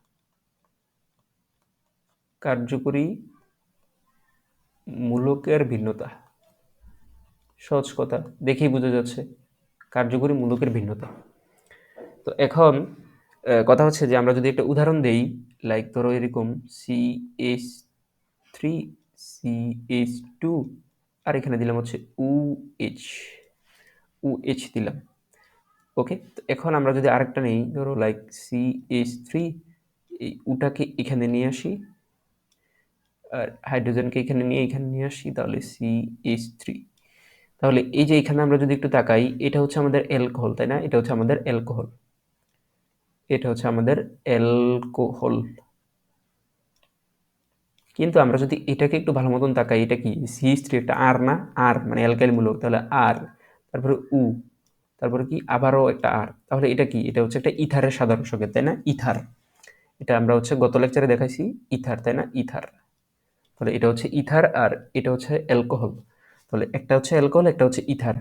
কার্যকরী মূলকের ভিন্নতা, সহজ কথা দেখেই বোঝা যাচ্ছে, কার্যকরী মূলকের ভিন্নতা। তো এখন কথা হচ্ছে যে আমরা যদি একটা উদাহরণ দেই, লাইক ধরো এরকম CH3 CH2, আর এখানে দিলাম হচ্ছে OH দিলাম। ওকে, তো এখন আমরা যদি আরেকটা নেই, ধরো লাইক CH3, এই উটাকে এখানে নিয়ে আসি আর হাইড্রোজেনকে এখানে নিয়ে আসি, তাহলে CH3। তাহলে এই যে এখানে আমরা যদি একটু তাকাই, এটা হচ্ছে আমাদের অ্যালকোহল, তাই না? এটা হচ্ছে আমাদের অ্যালকোহল, এটা হচ্ছে আমাদের অ্যালকোহল। কিন্তু আমরা যদি এটাকে একটু ভালো মতন তাকাই, এটা কি CH3, একটা আর না, আর মানে অ্যালকাইল মূলক, তাহলে আর, তারপরে তারপরে কি আবারও একটা আর, তাহলে এটা কি? এটা হচ্ছে একটা ইথারের সাধারণ সংকেত, তাই না? ইথার, এটা আমরা হচ্ছে গত লেকচারে দেখাইছি ইথার, তাই না? ইথার, তাহলে এটা হচ্ছে ইথার আর এটা হচ্ছে অ্যালকোহল। তাহলে একটা হচ্ছে অ্যালকোহল, একটা হচ্ছে ইথার,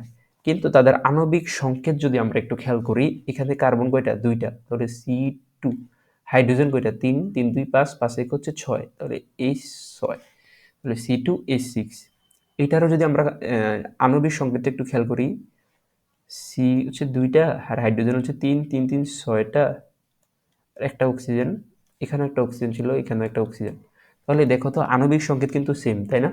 কিন্তু তাদের আণবিক সংকেত যদি আমরা একটু খেয়াল করি, এখানে কার্বন কয়টা? 2টা, তাহলে C2, হাইড্রোজেন কয়টা? 3, 3 2 5, 5 1 হচ্ছে 6, তাহলে H6, তাহলে C2H6। এটারও যদি আমরা আণবিক সংকেতটা একটু খেয়াল করি, সি হচ্ছে 2টা আর হাইড্রোজেন হচ্ছে 3, 3 3 6টা, একটা অক্সিজেন, এখানে একটা অক্সিজেন ছিল, এখানে একটা অক্সিজেন। তাহলে দেখো তো আণবিক সংকেত কিন্তু সেম, তাই না?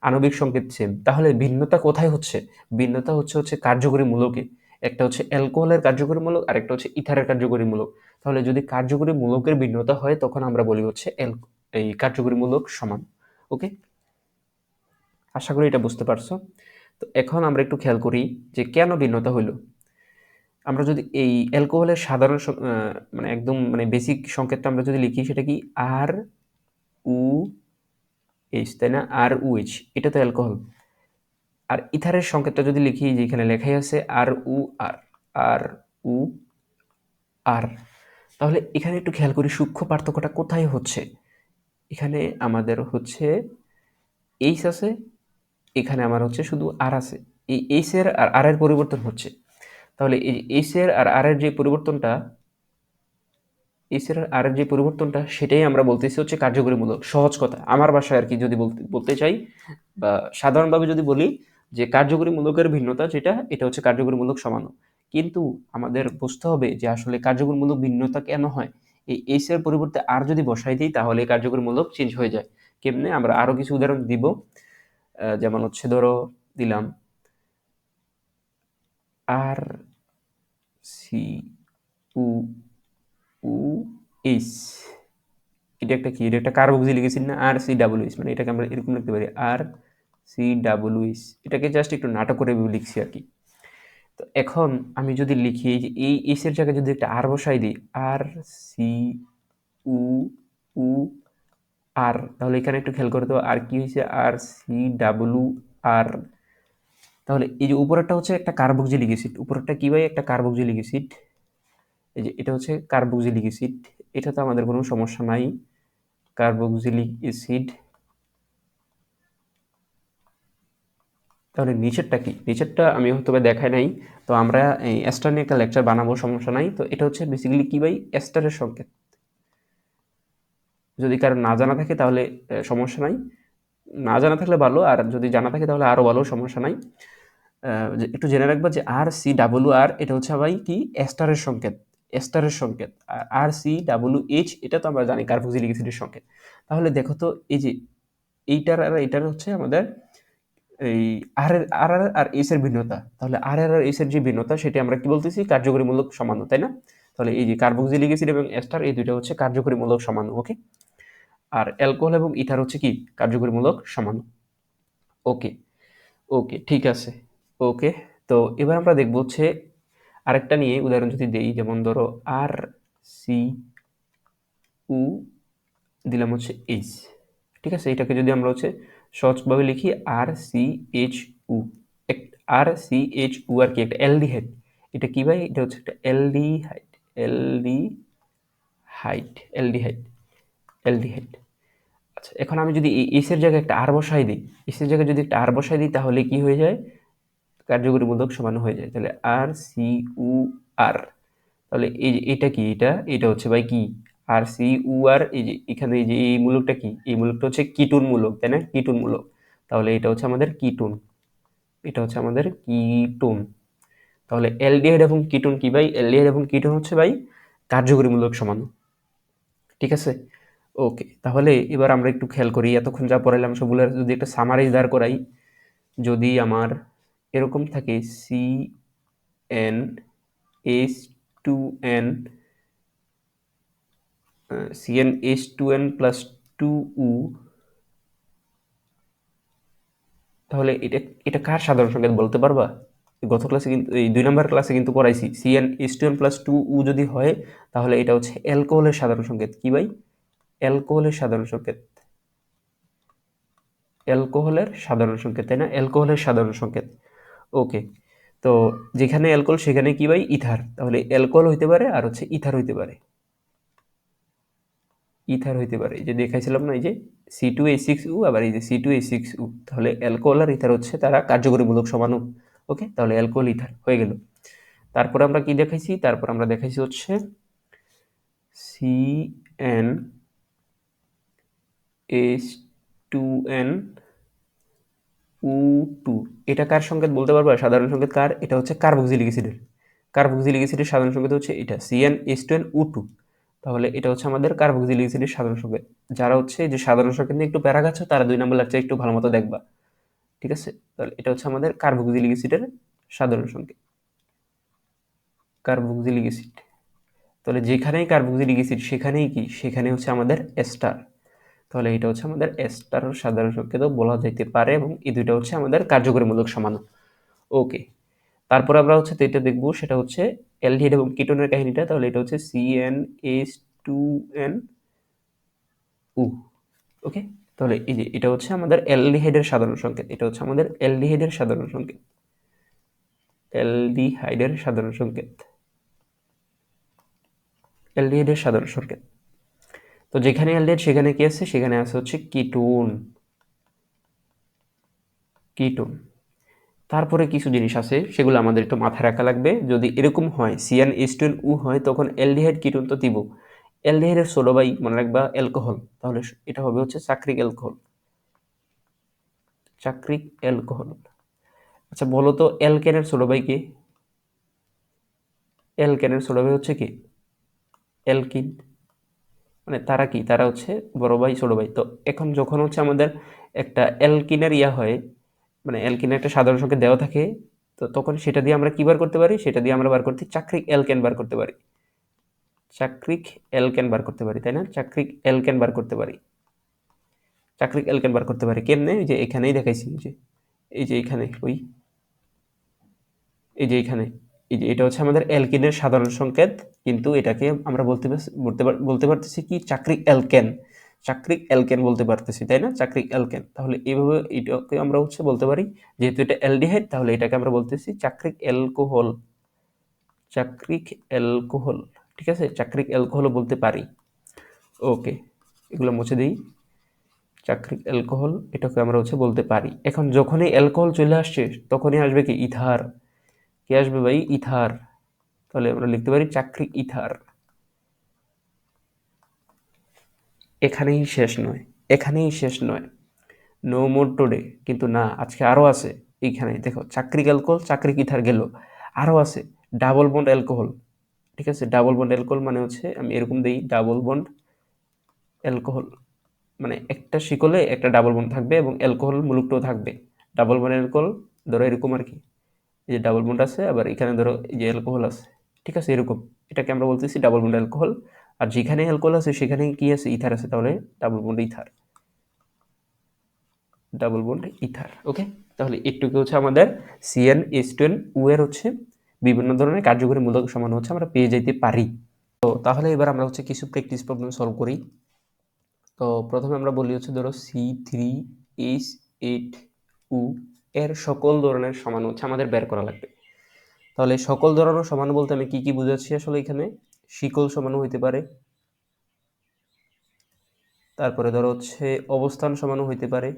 আণবিক সংকেত সেম, তাহলে ভিন্নতা কোথায় হচ্ছে? ভিন্নতা হচ্ছে কার্যকরী মূলকে। একটা হচ্ছে অ্যালকোহলের কার্যকরী মূলক আর একটা হচ্ছে ইথারের কার্যকরী মূলক। তাহলে যদি কার্যকরী মূলকের ভিন্নতা হয় তখন আমরা বলি হচ্ছে এই কার্যকরী মূলক সমান। ওকে, আশা করি এটা বুঝতে পারছো। তো এখন আমরা একটু খেয়াল করি যে কেন ভিন্নতা হইল। আমরা যদি এই অ্যালকোহলের সাধারণ মানে একদম মানে বেসিক সংকেতটা আমরা যদি লিখি, সেটা কি? আর উ এইচ, তাই না? আর উ এইচ, এটা তো অ্যালকোহল। আর ইথারের সংকেতটা যদি লিখি, যে এখানে লেখাই আছে আর উ আর, আর উ আর, তাহলে এখানে একটু খেয়াল করি সূক্ষ্ম পার্থক্যটা কোথায় হচ্ছে। এখানে আমাদের হচ্ছে এইচ আছে, এখানে আমার হচ্ছে শুধু আর আছে। এই এইচ এর আর আর এর পরিবর্তন হচ্ছে। তাহলে এই এইচ এর আর আর এর যে পরিবর্তনটা, এছাড়া আর যে পরিবর্তনটা, সেটাই আমরা বলতেছি হচ্ছে কার্যকরীমূলক। সহজ কথা, আমার ভাষায় আর কি যদি বলতে চাই বা সাধারণভাবে যদি বলি, যে কার্যকরীমূলকের ভিন্নতা যেটা, এটা হচ্ছে কার্যকরীমূলক সমাণু। কিন্তু আমাদের বুঝতে হবে যে আসলে কার্যকরীমূলক ভিন্নতা কেন হয়। এই এইচ এর পরিবর্তে আর যদি বসাই দিই তাহলে কার্যকরীমূলক চেঞ্জ হয়ে যায়। কেমনে? আমরা আরো কিছু উদাহরণ দিব। যেমন হচ্ছে ধরো দিলাম আর সি উ উ এইচ, এটা একটা কি? এটা একটা কার্বক্সিলিক অ্যাসিড না? আর সি ডাবল এইচ, মানে এটাকে আমরা এরকম লিখতে পারি আর সি ডাবল এইচ। এটাকে জাস্ট একটু নাটক করে লিখছি আর কি। তো এখন আমি যদি লিখি এই যে এই এইচ এর জায়গায় যদি একটা আর বসাই দিই, আর সি উ উ আর, তাহলে এখানে একটু খেয়াল করে তো আর কি হয়েছে? আর সি ডাবলু আর। তাহলে এই যে উপরেরটা হচ্ছে একটা কার্বক্সিলিক অ্যাসিড, উপরেরটা কি ভাই? একটা কার্বক্সিলিক অ্যাসিড। এই যে এটা হচ্ছে কার্বক্সিলিক অ্যাসিড, এটা তো আমাদের কোনো সমস্যা নাই। Carboxylic acid. তাহলে নিচেরটা কি? নিচেরটা আমি হয়তো বা দেখাই নাই। তো আমরা এই এস্টার নিয়ে একটা লেকচার বানাবো, সমস্যা নাই। তো এটা হচ্ছে বেসিক্যালি কি ভাই? এস্টারের সংকেত। যদি কারো না জানা থাকে তাহলে সমস্যা নাই, না জানা থাকলে ভালো, আর যদি জানা থাকে তাহলে আরও ভালো, সমস্যা নাই। একটু জেনে রাখবা যে আর সি ডাব্লু আর, এটা হচ্ছে ভাই কি? এস্টারের সংকেত, এস্টারের সংকেত। আর আর সি ডাব্লু এইচ, এটা তো আমরা জানি কার্বক্সিলিক অ্যাসিডের সংকেত। তাহলে দেখো তো এই যে এইটার আর এইটার হচ্ছে আমাদের এই আর আর এস এর ভিন্নতা। তাহলে আর আর এস এর যে ভিন্নতা, সেটা আমরা কি বলতেছি? কার্যকরীমূলক সমাণু, তাই না? তাহলে এই যে কার্বক্সিলিক অ্যাসিড এবং এস্টার, এই দুইটা হচ্ছে কার্যকরীমূলক সমাণু। ওকে, আর অ্যালকোহল এবং ইথার হচ্ছে কি? কার্যকরীমূলক সমাণু। ওকে, ওকে, ঠিক আছে। ওকে, তো এবার আমরা দেখবো হচ্ছে আরেকটা নিয়ে উদাহরণ যদি দেই, যেমন ধরো আর সি উ দিলাম হচ্ছে এইচ। ঠিক আছে, এটাকে যদি আমরা হচ্ছে সহজভাবে লিখি, আর সি এইচ উ, আর সি এইচ উ আর কি? একটা অ্যালডিহাইড। এটা কি ভাই? এটা হচ্ছে একটা অ্যালডিহাইড, অ্যালডিহাইড, অ্যালডিহাইড, অ্যালডিহাইড। আচ্ছা, এখন আমি যদি এই এস এর জায়গায় একটা আর বসাই দিই, এস এর জায়গায় যদি একটা আর বসাই দিই, তাহলে কি হয়ে যায়? কার্যকরীমূলক সমান হয়ে যায়। তাহলে আর সি উ আর, তাহলে এই যে এটা কি? এটা হচ্ছে ভাই কি? আর সি উ আর, এই যে এখানে এই যে এই মূলকটা কি? এই মূলকটা হচ্ছে কিটোন মূলক, তাই না? কিটোন মূলক। তাহলে এটা হচ্ছে আমাদের কিটোন, এটা হচ্ছে আমাদের কিটোন। তাহলে অ্যালডিহাইড এবং কিটোন কি ভাই? অ্যালডিহাইড এবং কিটোন হচ্ছে ভাই কার্যকরীমূলক সমাণু। ঠিক আছে, ওকে। তাহলে এবার আমরা একটু খেয়াল করি, এতক্ষণ যা পড়াইলাম সবগুলোর যদি একটা সামারাইজ দাঁড় করাই, যদি আমার এরকম থাকে C N H two N, CnH2n plus 2U, তাহলে এটা এটা কার সাধারণ সংকেত বলতে পারবা? গত ক্লাসে কিন্তু, এই 2 নম্বর ক্লাসে কিন্তু পড়াইছি, CnH2n প্লাস 2U যদি হয়, তাহলে এটা হচ্ছে অ্যালকোহলের সাধারণ সংকেত। কি ভাই? অ্যালকোহলের সাধারণ সংকেত, অ্যালকোহলের সাধারণ সংকেত, তাই না? অ্যালকোহলের সাধারণ সংকেত। ওকে, তো যেখানে অ্যালকোহল সেখানে কি ভাই ইথার, তাহলে অ্যালকোহল হইতে পারে আর হচ্ছে ইথার হইতে পারে, ইথার হইতে পারে। এই যে দেখাইছিলাম না, এই যে C2H6O আবার এই যে C2H6O, তাহলে অ্যালকোহল আর ইথার হচ্ছে তারা কার্যকরীমূলক সমাণু। ওকে, তাহলে অ্যালকোহল ইথার হয়ে গেল। তারপর আমরা কি দেখাইছি, তারপর আমরা দেখাইছি হচ্ছে CnH2nO2। এটা কার সংকেত বলতে পারবা? সাধারণ সংকেত কার? এটা হচ্ছে কার্বক্সিলিক অ্যাসিডের। কার্বক্সিলিক অ্যাসিডের সাধারণ সংকেত হচ্ছে এটা CnH2nO2। তাহলে এটা হচ্ছে আমাদের কার্বক্সিলিক অ্যাসিডের সাধারণ সংকেত। যারা হচ্ছে যে সাধারণ সংকেত নিয়ে একটু প্যারা খাচ্ছ তারা 2 নম্বর লেকচার একটু ভালো মতো দেখবা। ঠিক আছে? তাহলে এটা হচ্ছে আমাদের কার্বক্সিলিক অ্যাসিডের সাধারণ সংকেত। Carboxylic acid. তাহলে যেখানেই কার্বক্সিলিক অ্যাসিড সেখানেই কি? সেখানে হচ্ছে আমাদের এস্টার। তাহলে এটা হচ্ছে আমাদের এস্টার সাধারণ সংকেতও বলা যাইতে পারে এবং এই দুইটা হচ্ছে আমাদের কার্যকরীমূলক সমাণু। ওকে, তারপর আমরা হচ্ছে এটা দেখবো, সেটা হচ্ছে অ্যালডিহাইড এবং কিটোনের কাহিনীটা। তাহলে এটা হচ্ছে CnH2nO। ওকে, তাহলে এই যে এটা হচ্ছে আমাদের অ্যালডিহাইডের সাধারণ সংকেত, এটা হচ্ছে আমাদের অ্যালডিহাইডের সাধারণ সংকেত, অ্যালডিহাইডের সাধারণ সংকেত, অ্যালডিহাইডের সাধারণ সংকেত। তো যেখানে অ্যালডিহাইড সেখানে কি আছে? সেখানে আছে হচ্ছে কিটোন, কিটোন। তারপরে কিছু জিনিস আছে সেগুলো আমাদের একটু মাথায় রাখা লাগবে। যদি এরকম হয় CnH2nO হয় তখন অ্যালডিহাইড কিটোন তো দিব। অ্যালডিহাইডের ছোট ভাই মনে রাখবা অ্যালকোহল, তাহলে এটা হবে হচ্ছে চাক্রিক অ্যালকোহল, চাক্রিক অ্যালকোহল। আচ্ছা বলো তো অ্যালকেনের ছোট ভাই কে? অ্যালকেনের ছোট ভাই হচ্ছে কি? অ্যালকিন। মানে তারা কি? তারা হচ্ছে বড় ভাই ছোট ভাই। তো এখন যখন হচ্ছে আমাদের একটা অ্যালকিনের হয়, মানে অ্যালকিনের একটা সাধারণ সংকেত দেওয়া থাকে, তো তখন সেটা দিয়ে আমরা কি বার করতে পারি? সেটা দিয়ে আমরা বার করতে চাক্রিক অ্যালকেন বার করতে পারি, চাক্রিক অ্যালকেন বার করতে পারি, তাই না? চাক্রিক অ্যালকেন বার করতে পারি, চাক্রিক অ্যালকেন বার করতে পারি কেমনে? এই যে এখানেই দেখাইছি, এই যে এখানে ওই এই যে এখানে, এই যে এটা হচ্ছে আমাদের অ্যালকিনের সাধারণ সংকেত, কিন্তু এটাকে আমরা বলতে পারতেছি কি? চাক্রিক অ্যালকেন, চাক্রিক অ্যালকেন বলতে পারতেছি, তাই না? চাক্রিক অ্যালকেন। তাহলে এইভাবে এটাকে আমরা হচ্ছে বলতে পারি, যেহেতু এটা অ্যালডিহাইড তাহলে এটাকে আমরা বলতেছি চাক্রিক অ্যালকোহল, চাক্রিক অ্যালকোহল। ঠিক আছে, চাক্রিক অ্যালকোহলও বলতে পারি। ওকে, এগুলো মুছে দিই। চাক্রিক অ্যালকোহল এটাকে আমরা হচ্ছে বলতে পারি। এখন যখনই অ্যালকোহল চলে আসছে তখনই আসবে কি? ইথার। কি আসবে ভাই? ইথার। তাহলে আমরা লিখতে পারি চাক্রিক ইথার। এখানেই শেষ নয়, এখানেই শেষ নয়, নো মোর টুডে। কিন্তু না, আজকে আরও আছে। এইখানে দেখো চাক্রিক অ্যালকোহল, চাক্রিক ইথার গেল, আরও আছে ডাবল বন্ড অ্যালকোহল। ঠিক আছে, ডাবল বন্ড অ্যালকোহল মানে হচ্ছে আমি এরকম দিই, ডাবল বন্ড অ্যালকোহল মানে একটা শিকলে একটা ডাবল বন্ড থাকবে এবং অ্যালকোহল মূলকটাও থাকবে। ডাবল বন্ড অ্যালকোহল ধরো এরকম আর কি, এই যে ডাবল বন্ড আছে, আবার এখানে ধরো এই যে অ্যালকোহল আছে। ঠিক আছে, এরকম এটাকে আমরা বলতেছি ডাবল বন্ড অ্যালকোহল। আর যেখানে অ্যালকোহল আছে সেখানে কি আছে? ইথার আছে, তাহলে double bond ether, double bond ether. Okay, তাহলে একটুকু হচ্ছে আমাদের CnH2nO এর হচ্ছে বিভিন্ন ধরনের কার্যকরী মূলক সমাণু হচ্ছে আমরা পেয়ে যেতে পারি। তো তাহলে এবার আমরা হচ্ছে কিছু প্র্যাকটিস প্রবলেম সলভ করি। তো প্রথমে আমরা বলি হচ্ছে ধরো C3H8O এর সকল ধরনের সমাণু হচ্ছে আমাদের বের করা লাগবে। তাহলে সকল ধরনের সমাণু বলতে আমি কি কি বুঝাচ্ছি আসলে? এখানে শিকল সমাণু হইতে পারে, তারপরে ধরো হচ্ছে অবস্থান সমাণু হইতে পারে,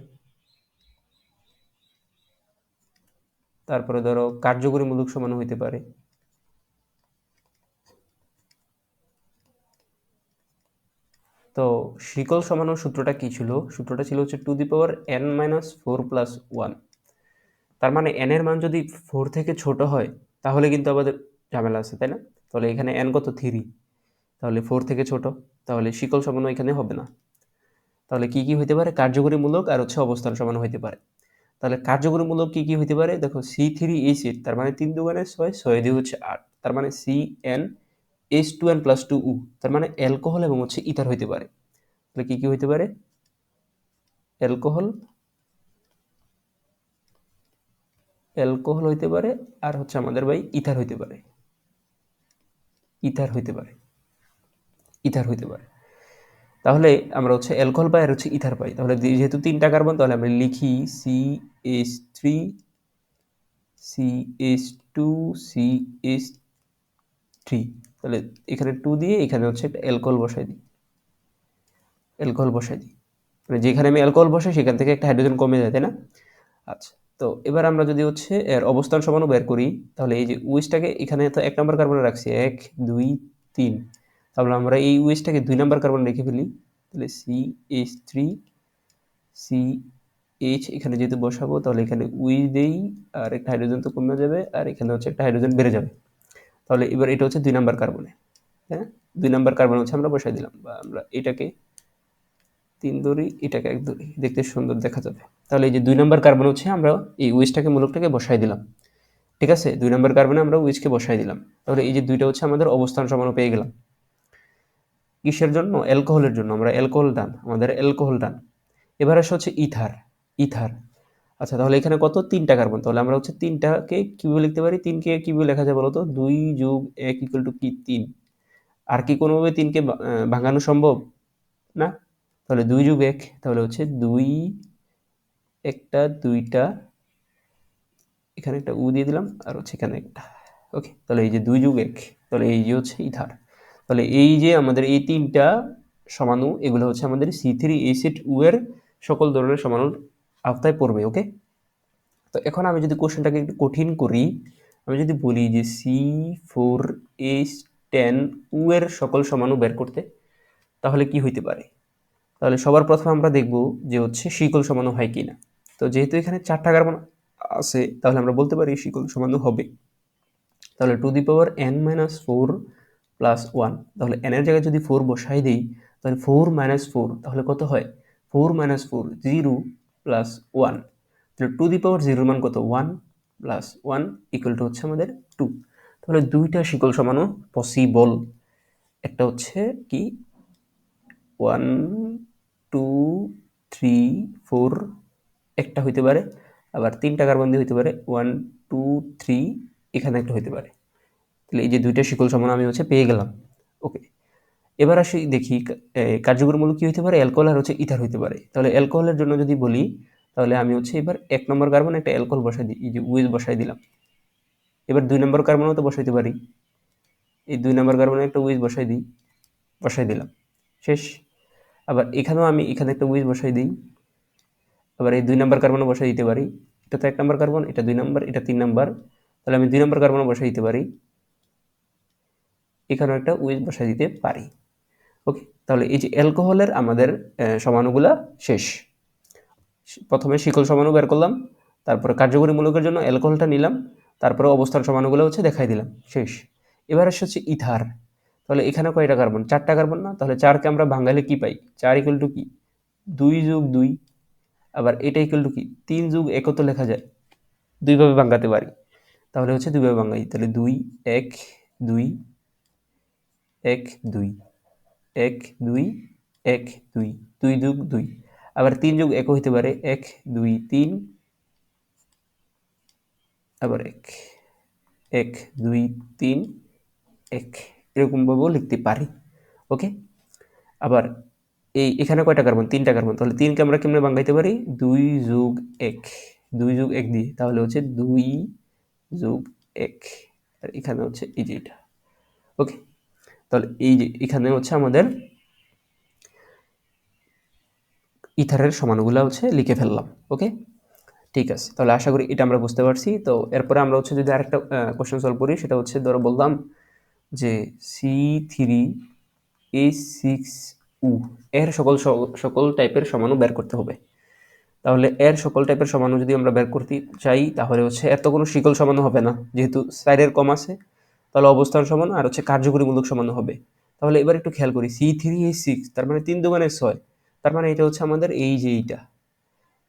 তারপরে ধরো কার্যকরী মূলক সমাণু হইতে পারে। তো শিকল সমাণুর সূত্রটা কি ছিল? সূত্রটা ছিল হচ্ছে 2n-4 + 1। তার মানে n এর মান যদি 4 থেকে ছোট হয় তাহলে কিন্তু আমাদের ঝামেলা আছে, তাই না? তাহলে এখানে n কত? 3, তাহলে 4 থেকে ছোট, তাহলে শিকল সমাণু এখানে হবে না। তাহলে কি কি হইতে পারে? কার্যকরী মূলক আর হচ্ছে অবস্থান সমাণু হইতে পারে। তাহলে কার্যকরী মূলক কি কি হইতে পারে? দেখো C3H8, তার মানে 3 দুগুণে 6, 6 দিয়ে হচ্ছে 8, তার মানে CnH2n+2O, তার মানে অ্যালকোহল এবং হচ্ছে ইথার হইতে পারে। তাহলে কি কি হইতে পারে? অ্যালকোহল, অ্যালকোহল হইতে পারে, আর হচ্ছে আমাদের ভাই ইথার হইতে পারে, ইথার হইতে পারে, ইথার হইতে পারে। তাহলে আমরা হচ্ছে অ্যালকোহল পাই আর হচ্ছে ইথার পাই। তাহলে যেহেতু 3টা কার্বন, তাহলে আমরা লিখি CH3, CH2 2CH3, তাহলে এখানে 2 দিয়ে এখানে হচ্ছে একটা অ্যালকোহল বসাই দিই, মানে যেখানে আমি অ্যালকোহল বসাই সেখান থেকে একটা হাইড্রোজেন কমে যায়, তাই না? আচ্ছা, তো এবার আমরা যদি হচ্ছে এর অবস্থান সমাণু বের করি, তাহলে এই যে OH-টাকে এখানে তো 1 নাম্বার কার্বনে রাখছি, 1, 2, 3, তাহলে আমরা এই OH-টাকে 2 নাম্বার কার্বনে রেখে ফেলি, তাহলে CH3, CH এখানে যেহেতু বসাবো তাহলে এখানে OH দেই, আর একটা হাইড্রোজেন তো কমে যাবে, আর এখানে হচ্ছে একটা হাইড্রোজেন বেড়ে যাবে। তাহলে এবার এটা হচ্ছে 2 নাম্বার কার্বনে, হ্যাঁ? 2 নাম্বার কার্বন হচ্ছে আমরা বসাই দিলাম, বা আমরা এটাকে 3 ধরি, এটাকে 1 ধরি, দেখতে সুন্দর দেখা যাবে। তাহলে এই যে 2 নাম্বার কার্বন হচ্ছে আমরা এই OH-টাকে মূলকটাকে বসাই দিলাম। ঠিক আছে? 2 নাম্বার কার্বনে আমরা OH-কে বসাই দিলাম। তাহলে এই যে 2টা হচ্ছে আমাদের অবস্থান সমাণু পেয়ে গেলাম। কিসের জন্য? অ্যালকোহলের জন্য। আমরা অ্যালকোহল ডান, আমাদের অ্যালকোহল ডান। এবার আসে হচ্ছে ইথার, ইথার। আচ্ছা, তাহলে এখানে কত? 3টা কার্বন। তাহলে আমরা হচ্ছে 3টাকে কিভাবে লিখতে পারি? 3কে কিভাবে লেখা যায় বলো তো? 2 + 1 = কি? 3। আর কি কোনোভাবে 3কে ভাঙানো সম্ভব? না? তাহলে 2 + 1, তাহলে হচ্ছে 2, একটা 2টা, এখানে একটা দিয়ে দিলাম, আর হচ্ছে এখানে একটা। ওকে, তাহলে এই যে 2 + 1, তাহলে এই যে হচ্ছে ইথার। তাহলে এই যে আমাদের এই 3টা সমাণু, এগুলো হচ্ছে আমাদের C3H8O এর সকল ধরনের সমাণুর আওতায় পড়বে। ওকে, তো এখন আমি যদি কোশ্চেনটাকে একটু কঠিন করি, আমি যদি বলি যে C4H10O এর সকল সমাণু বের করতে, তাহলে কি হইতে পারে? তাহলে সবার প্রথমে আমরা দেখব যে হচ্ছে শিকল সমাণু হয় কিনা। তো যেহেতু এখানে 4টা কার্বন আছে, তাহলে আমরা বলতে পারি শিকল সমাণু হবে। তাহলে to the power n-4 plus 1, তাহলে n এর জায়গায় যদি 4 বসাই দিই, তাহলে 4 - 4, তাহলে কত হয়? 4 - 4, 0 প্লাস 1, তাহলে টু দি পাওয়ার 0 মান কত? 1 প্লাস 1 ইকুয়াল টু হচ্ছে আমাদের 2। তাহলে 2টা শিকল সমাণু পসিবল। একটা হচ্ছে কি 1, 2, 3, 4 একটা হইতে পারে, আবার 3টা কার্বন দিয়ে হইতে পারে 1, 2, 3, এখানে একটা হইতে পারে। তাহলে এই যে 2টা শিকল সমাণু আমি হচ্ছে পেয়ে গেলাম। ওকে, এবার আসি দেখি কার্যকরী মৌল কি হইতে পারে? অ্যালকোহল আর হচ্ছে ইথার হইতে পারে। তাহলে অ্যালকোহলের জন্য যদি বলি, তাহলে আমি হচ্ছে এবার 1 নম্বর কার্বনে একটা অ্যালকোহল বসাই দিই, এই যে OH বসাই দিলাম। এবার 2 নম্বর কার্বনেও তো বসাইতে পারি, এই 2 নম্বর কার্বনে একটা OH বসাই দিই, বসাই দিলাম, শেষ। আবার এখানেও আমি এখানে একটা OH বসাই দিই, আবার এই 2 নম্বর কার্বনে বসাই দিতে পারি। এটা তো 1 নম্বর কার্বন, এটা 2 নম্বর, এটা 3 নম্বর, তাহলে আমি 2 নম্বর কার্বনে বসাই দিতে পারি, এখানেও একটা OH বসাই দিতে পারি। ওকে, তাহলে এই যে অ্যালকোহলের আমাদের সমাণুগুলা শেষ। প্রথমে শিকল সমাণু বের করলাম, তারপরে কার্যকরী মূলকের জন্য অ্যালকোহলটা নিলাম, তারপরে অবস্থান সমাণুগুলো হচ্ছে দেখাই দিলাম, শেষ। এবার আসছে হচ্ছে ইথার। তাহলে এখানে কয়টা কার্বন? 4টা কার্বন না? তাহলে 4কে আমরা ভাঙালে কি পাই? 4 ইকুয়াল টু কি? 2 + 2। আবার এটা ইকুয়াল টু কি? 3 + 1 ও তো লেখা যায়, 2 ভাবে ভাঙাতে পারি। তাহলে হচ্ছে 2 ভাবে ভাঙাই, তাহলে 2, 1, 2, 1, 2, 1, 2, 1, 2, 2 + 2। আবার 3 + 1 ও হইতে পারে, 1, 2, 3, আবার 1, 1, 2, 3, 1, এরকমভাবেও লিখতে পারি। ওকে, আবার এখানে কয়টা কার্বন? 3টা কার্বন, তাহলে 3কে আমরা কেমনে ভাঙাইতে পারি? 2 + 1, 2 + 1 দিয়ে, তাহলে হচ্ছে 2 + 1, আর এখানে হচ্ছে এই যে এটা। ওকে, তাহলে এই যে এখানে হচ্ছে আমাদের ইথারের সমাণুগুলা হচ্ছে লিখে ফেললাম। ওকে, ঠিক আছে, তাহলে আশা করি এটা আমরা বুঝতে পারছি। তো এরপরে আমরা হচ্ছে যদি আরেকটা কোশ্চেন সলভ করি, সেটা হচ্ছে ধরো বললাম যে C3H6O এর সকল টাইপের সমাণু বের করতে হবে। তাহলে এর সকল টাইপের সমাণু যদি আমরা বের করতে চাই, তাহলে হচ্ছে এর তো কোনো শিকল সমাণু হবে না, যেহেতু সাইডের কম আছে। তাহলে অবস্থান সমাণু আর হচ্ছে কার্যকরীমূলক সমাণু হবে। তাহলে এবার একটু খেয়াল করি, C3H6, তার মানে 3 × 6, তার মানে এটা হচ্ছে আমাদের এই যে এইটা,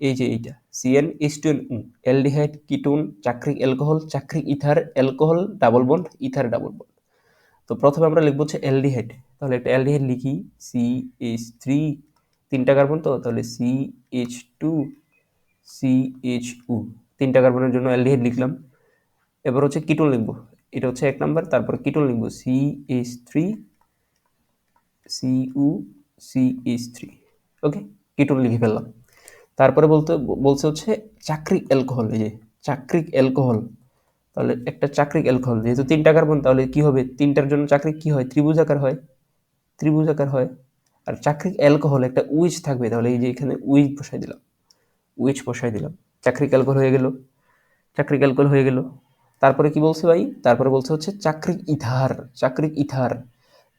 এই যে এইটা CnH2nO, অ্যালডিহাইড, কিটোন, চাক্রিক অ্যালকোহল, চাক্রিক ether, alcohol double bond, ether double bond. তো প্রথমে আমরা লিখবো হচ্ছে অ্যালডিহাইড। তাহলে একটা অ্যালডিহাইড লিখি, CH3, 3টা কার্বন, তো তাহলে CH2, CHO, 3টা কার্বনের জন্য অ্যালডিহাইড লিখলাম। এবার হচ্ছে কিটোন লিখবো, এটা হচ্ছে 1 নাম্বার, তারপর কিটোন লিখবো CH3, CO, CH3। ওকে, কিটোন লিখে ফেললাম। তারপরে বলছে হচ্ছে চাক্রিক অ্যালকোহল, এই যে চাক্রিক অ্যালকোহল, তাহলে একটা চাক্রিক অ্যালকোহল যেহেতু 3টা কার্বন, তাহলে কি হবে? 3টার জন্য চাক্রিক কি হয়? ত্রিভুজাকার হয়। ত্রিভুজাকার হয়। আর চাক্রিক অ্যালকোহল একটা উইচ থাকবে, তাহলে এই যে এখানে উইচ বসাই দিলাম, উইচ বসাই দিলাম। চাক্রিক অ্যালকোহল হয়ে গেল, চাক্রিক অ্যালকোহল হয়ে গেল। তারপরে কি বলছে ভাই? তারপরে বলছে হচ্ছে চাক্রিক ইথার, চাক্রিক ইথার।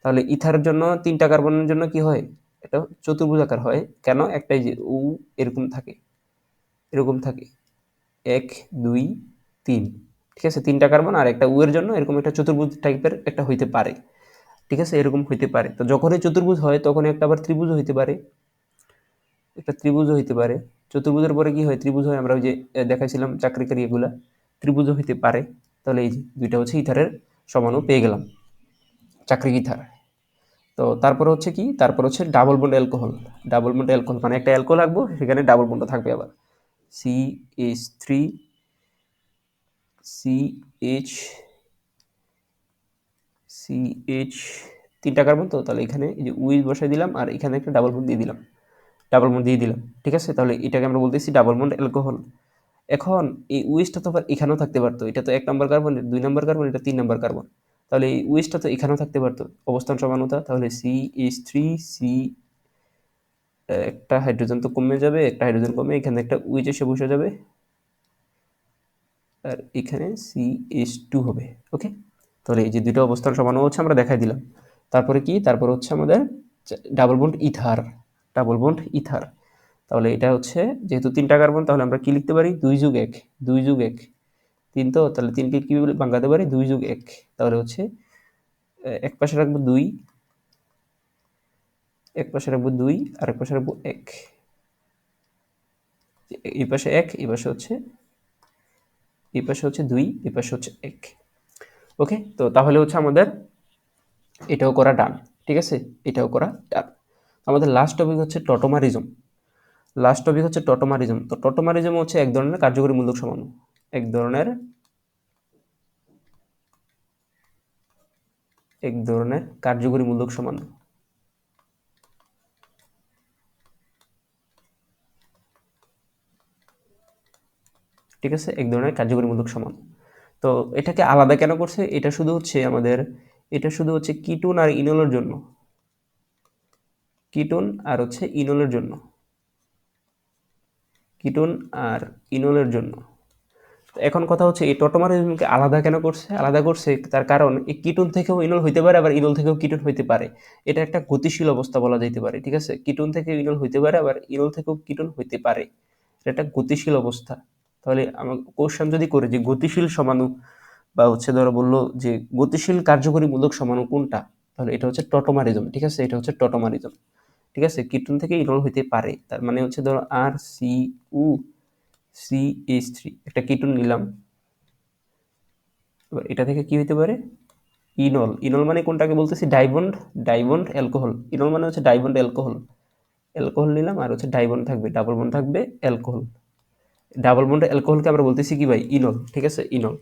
তাহলে ইথারের জন্য 3টা কার্বনের জন্য কি হয়? এটা চতুর্ভুজাকার হয়। কেন? একটাই যে উ এরকম থাকে, এরকম থাকে 1 2 3, ঠিক আছে? 3টা কার্বন আর একটা উ এর জন্য এরকম একটা চতুর্ভুজ টাইপের একটা হইতে পারে, ঠিক আছে? এরকম হইতে পারে। তো যখনই চতুর্ভুজ হয় তখনই একটা আবার ত্রিভুজও হইতে পারে, একটা ত্রিভুজও হইতে পারে। চতুর্ভুজের পরে কি হয়? ত্রিভুজ হয়। আমরা ওই যে দেখাইছিলাম চাকরিকার এগুলা, ত্রিভুজও হইতে পারে। তাহলে এই যে দুইটা হচ্ছে ইথারের সমাণু পেয়ে গেলাম, চাকরিক ইথার। তো তারপরে হচ্ছে কি? তারপর হচ্ছে double bond alcohol. Double bond alcohol মানে একটা অ্যালকোহল রাখবো, সেখানে ডাবল বন্ড থাকবে আবার। CH3 CH CH, 3টা কার্বন তো, তাহলে এখানে এই যে উইচ বসাই দিলাম আর এখানে একটা ডাবল বন্ড দিয়ে দিলাম, ডাবল বন্ড দিয়ে দিলাম, ঠিক আছে? তাহলে এটাকে আমরা বলতেছি ডাবল বন্ড অ্যালকোহল। এখন এই উইচটা তো আবার এখানেও থাকতে পারতো। এটা তো 1 নম্বর কার্বন, 2 নম্বর কার্বন, এটা 3 নম্বর কার্বন। তাহলে এই উইচটা তো এখানেও থাকতে পারতো। অবস্থান সমানতা, তাহলে CH3 C, একটা হাইড্রোজেন তো কমে যাবে, একটা হাইড্রোজেন কমে, এখানে একটা উইচ এসে বসে যাবে আর এখানে CH2 হবে। ওকে, তাহলে এই যে দুটো অবস্থান সমানু হচ্ছে আমরা দেখাই দিলাম। তারপরে কি? তারপর হচ্ছে আমাদের double bond ether, double bond ether. তাহলে এটা হচ্ছে যেহেতু 3টা কার্বন, তাহলে আমরা কি লিখতে পারি? 2 যোগ 1, 2 যোগ 1, 3 তো, তাহলে 3কে কি ভাঙাতে পারি? 2 যোগ 1। তাহলে হচ্ছে এক পাশে রাখবো 2, এক পাশে রাখবো 2 আর এক পাশে রাখবো 1। এই পাশে 1, এই পাশে হচ্ছে, এই পাশে হচ্ছে 2, এই পাশে হচ্ছে 1। ওকে, তো তাহলে হচ্ছে আমাদের এটাও করা ডান, ঠিক আছে? এটাও করা ডান। আমাদের লাস্ট টপিক হচ্ছে টটোমারিজম। লাস্ট টপিক হচ্ছে টটোমারিজম। তো টটোমারিজম হচ্ছে এক ধরনের কার্যকরী মূলক সমাণু, এক ধরনের কার্যকরী মূলক সমাণু, ঠিক আছে? এক ধরনের কার্যকরী মূলক সমাণু। তো এটাকে আলাদা কেন করছে? এটা শুধু হচ্ছে আমাদের, এটা শুধু হচ্ছে কিটোন আর ইনলের জন্য, কিটোন আর হচ্ছে ইনলের জন্য, কিটোন আর ইনলের জন্য। এখন কথা হচ্ছে এই টটোমারিজমকে আলাদা কেন করছে? আলাদা করছে তার কারণ এই কিটোন থেকেও ইনল হইতে পারে, আবার ইনল থেকেও কিটোন হইতে পারে। এটা একটা গতিশীল অবস্থা বলা যাইতে পারে, ঠিক আছে? কিটোন থেকে ইনল হইতে পারে, আবার ইনল থেকেও কিটোন হইতে পারে। এটা একটা গতিশীল অবস্থা। তাহলে আমার কোশ্চেন যদি করে যে গতিশীল সমাণু, বা হচ্ছে ধরো বললো যে গতিশীল কার্যকরী মূলক সমাণু কোনটা, তাহলে এটা হচ্ছে টটোমারিজম, ঠিক আছে? এটা হচ্ছে টটোমারিজম, ঠিক আছে? কিটোন থেকে ইনল হইতে পারে, তার মানে হচ্ছে ধরো RCU CH3, একটা কিটোন নিলাম, এবার এটা থেকে কি হইতে পারে? ইনল। ইনল মানে কোনটাকে বলতেছি? ডাইবন্ড, ডাইবন্ড অ্যালকোহল। ইনল মানে হচ্ছে ডাইবন্ড অ্যালকোহল। অ্যালকোহল নিলাম আর হচ্ছে ডাইবন্ড থাকবে, ডাবল বন্ড থাকবে, অ্যালকোহল। ডাবল বন্ড অ্যালকোহলকে আমরা বলতেছি কি ভাই? ইনল, ঠিক আছে? ইনল।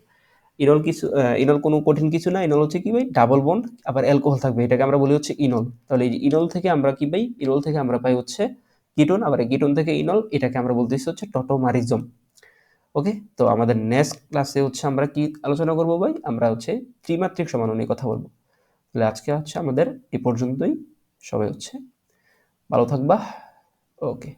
ইনল কিছু, ইনল কোনো কঠিন কিছু না। ইনল হচ্ছে কি ভাই? ডাবল বন্ড আবার অ্যালকোহল থাকবে, এটাকে আমরা বলি হচ্ছে ইনল। তাহলে এই যে ইনল থেকে আমরা কি পাই? ইনল থেকে আমরা পাই হচ্ছে কিটোন, আবার এই কিটোন থেকে ইনল, এটাকে আমরা বলতেছি হচ্ছে টটোমারিজম। ওকে, তো আমাদের নেক্সট ক্লাসে হচ্ছে আমরা কি আলোচনা করবো ভাই? আমরা হচ্ছে ত্রিমাত্রিক সমাণু নিয়ে কথা বলবো। তাহলে আজকে হচ্ছে আমাদের এই পর্যন্তই। সবাই হচ্ছে ভালো থাকবা। ওকে।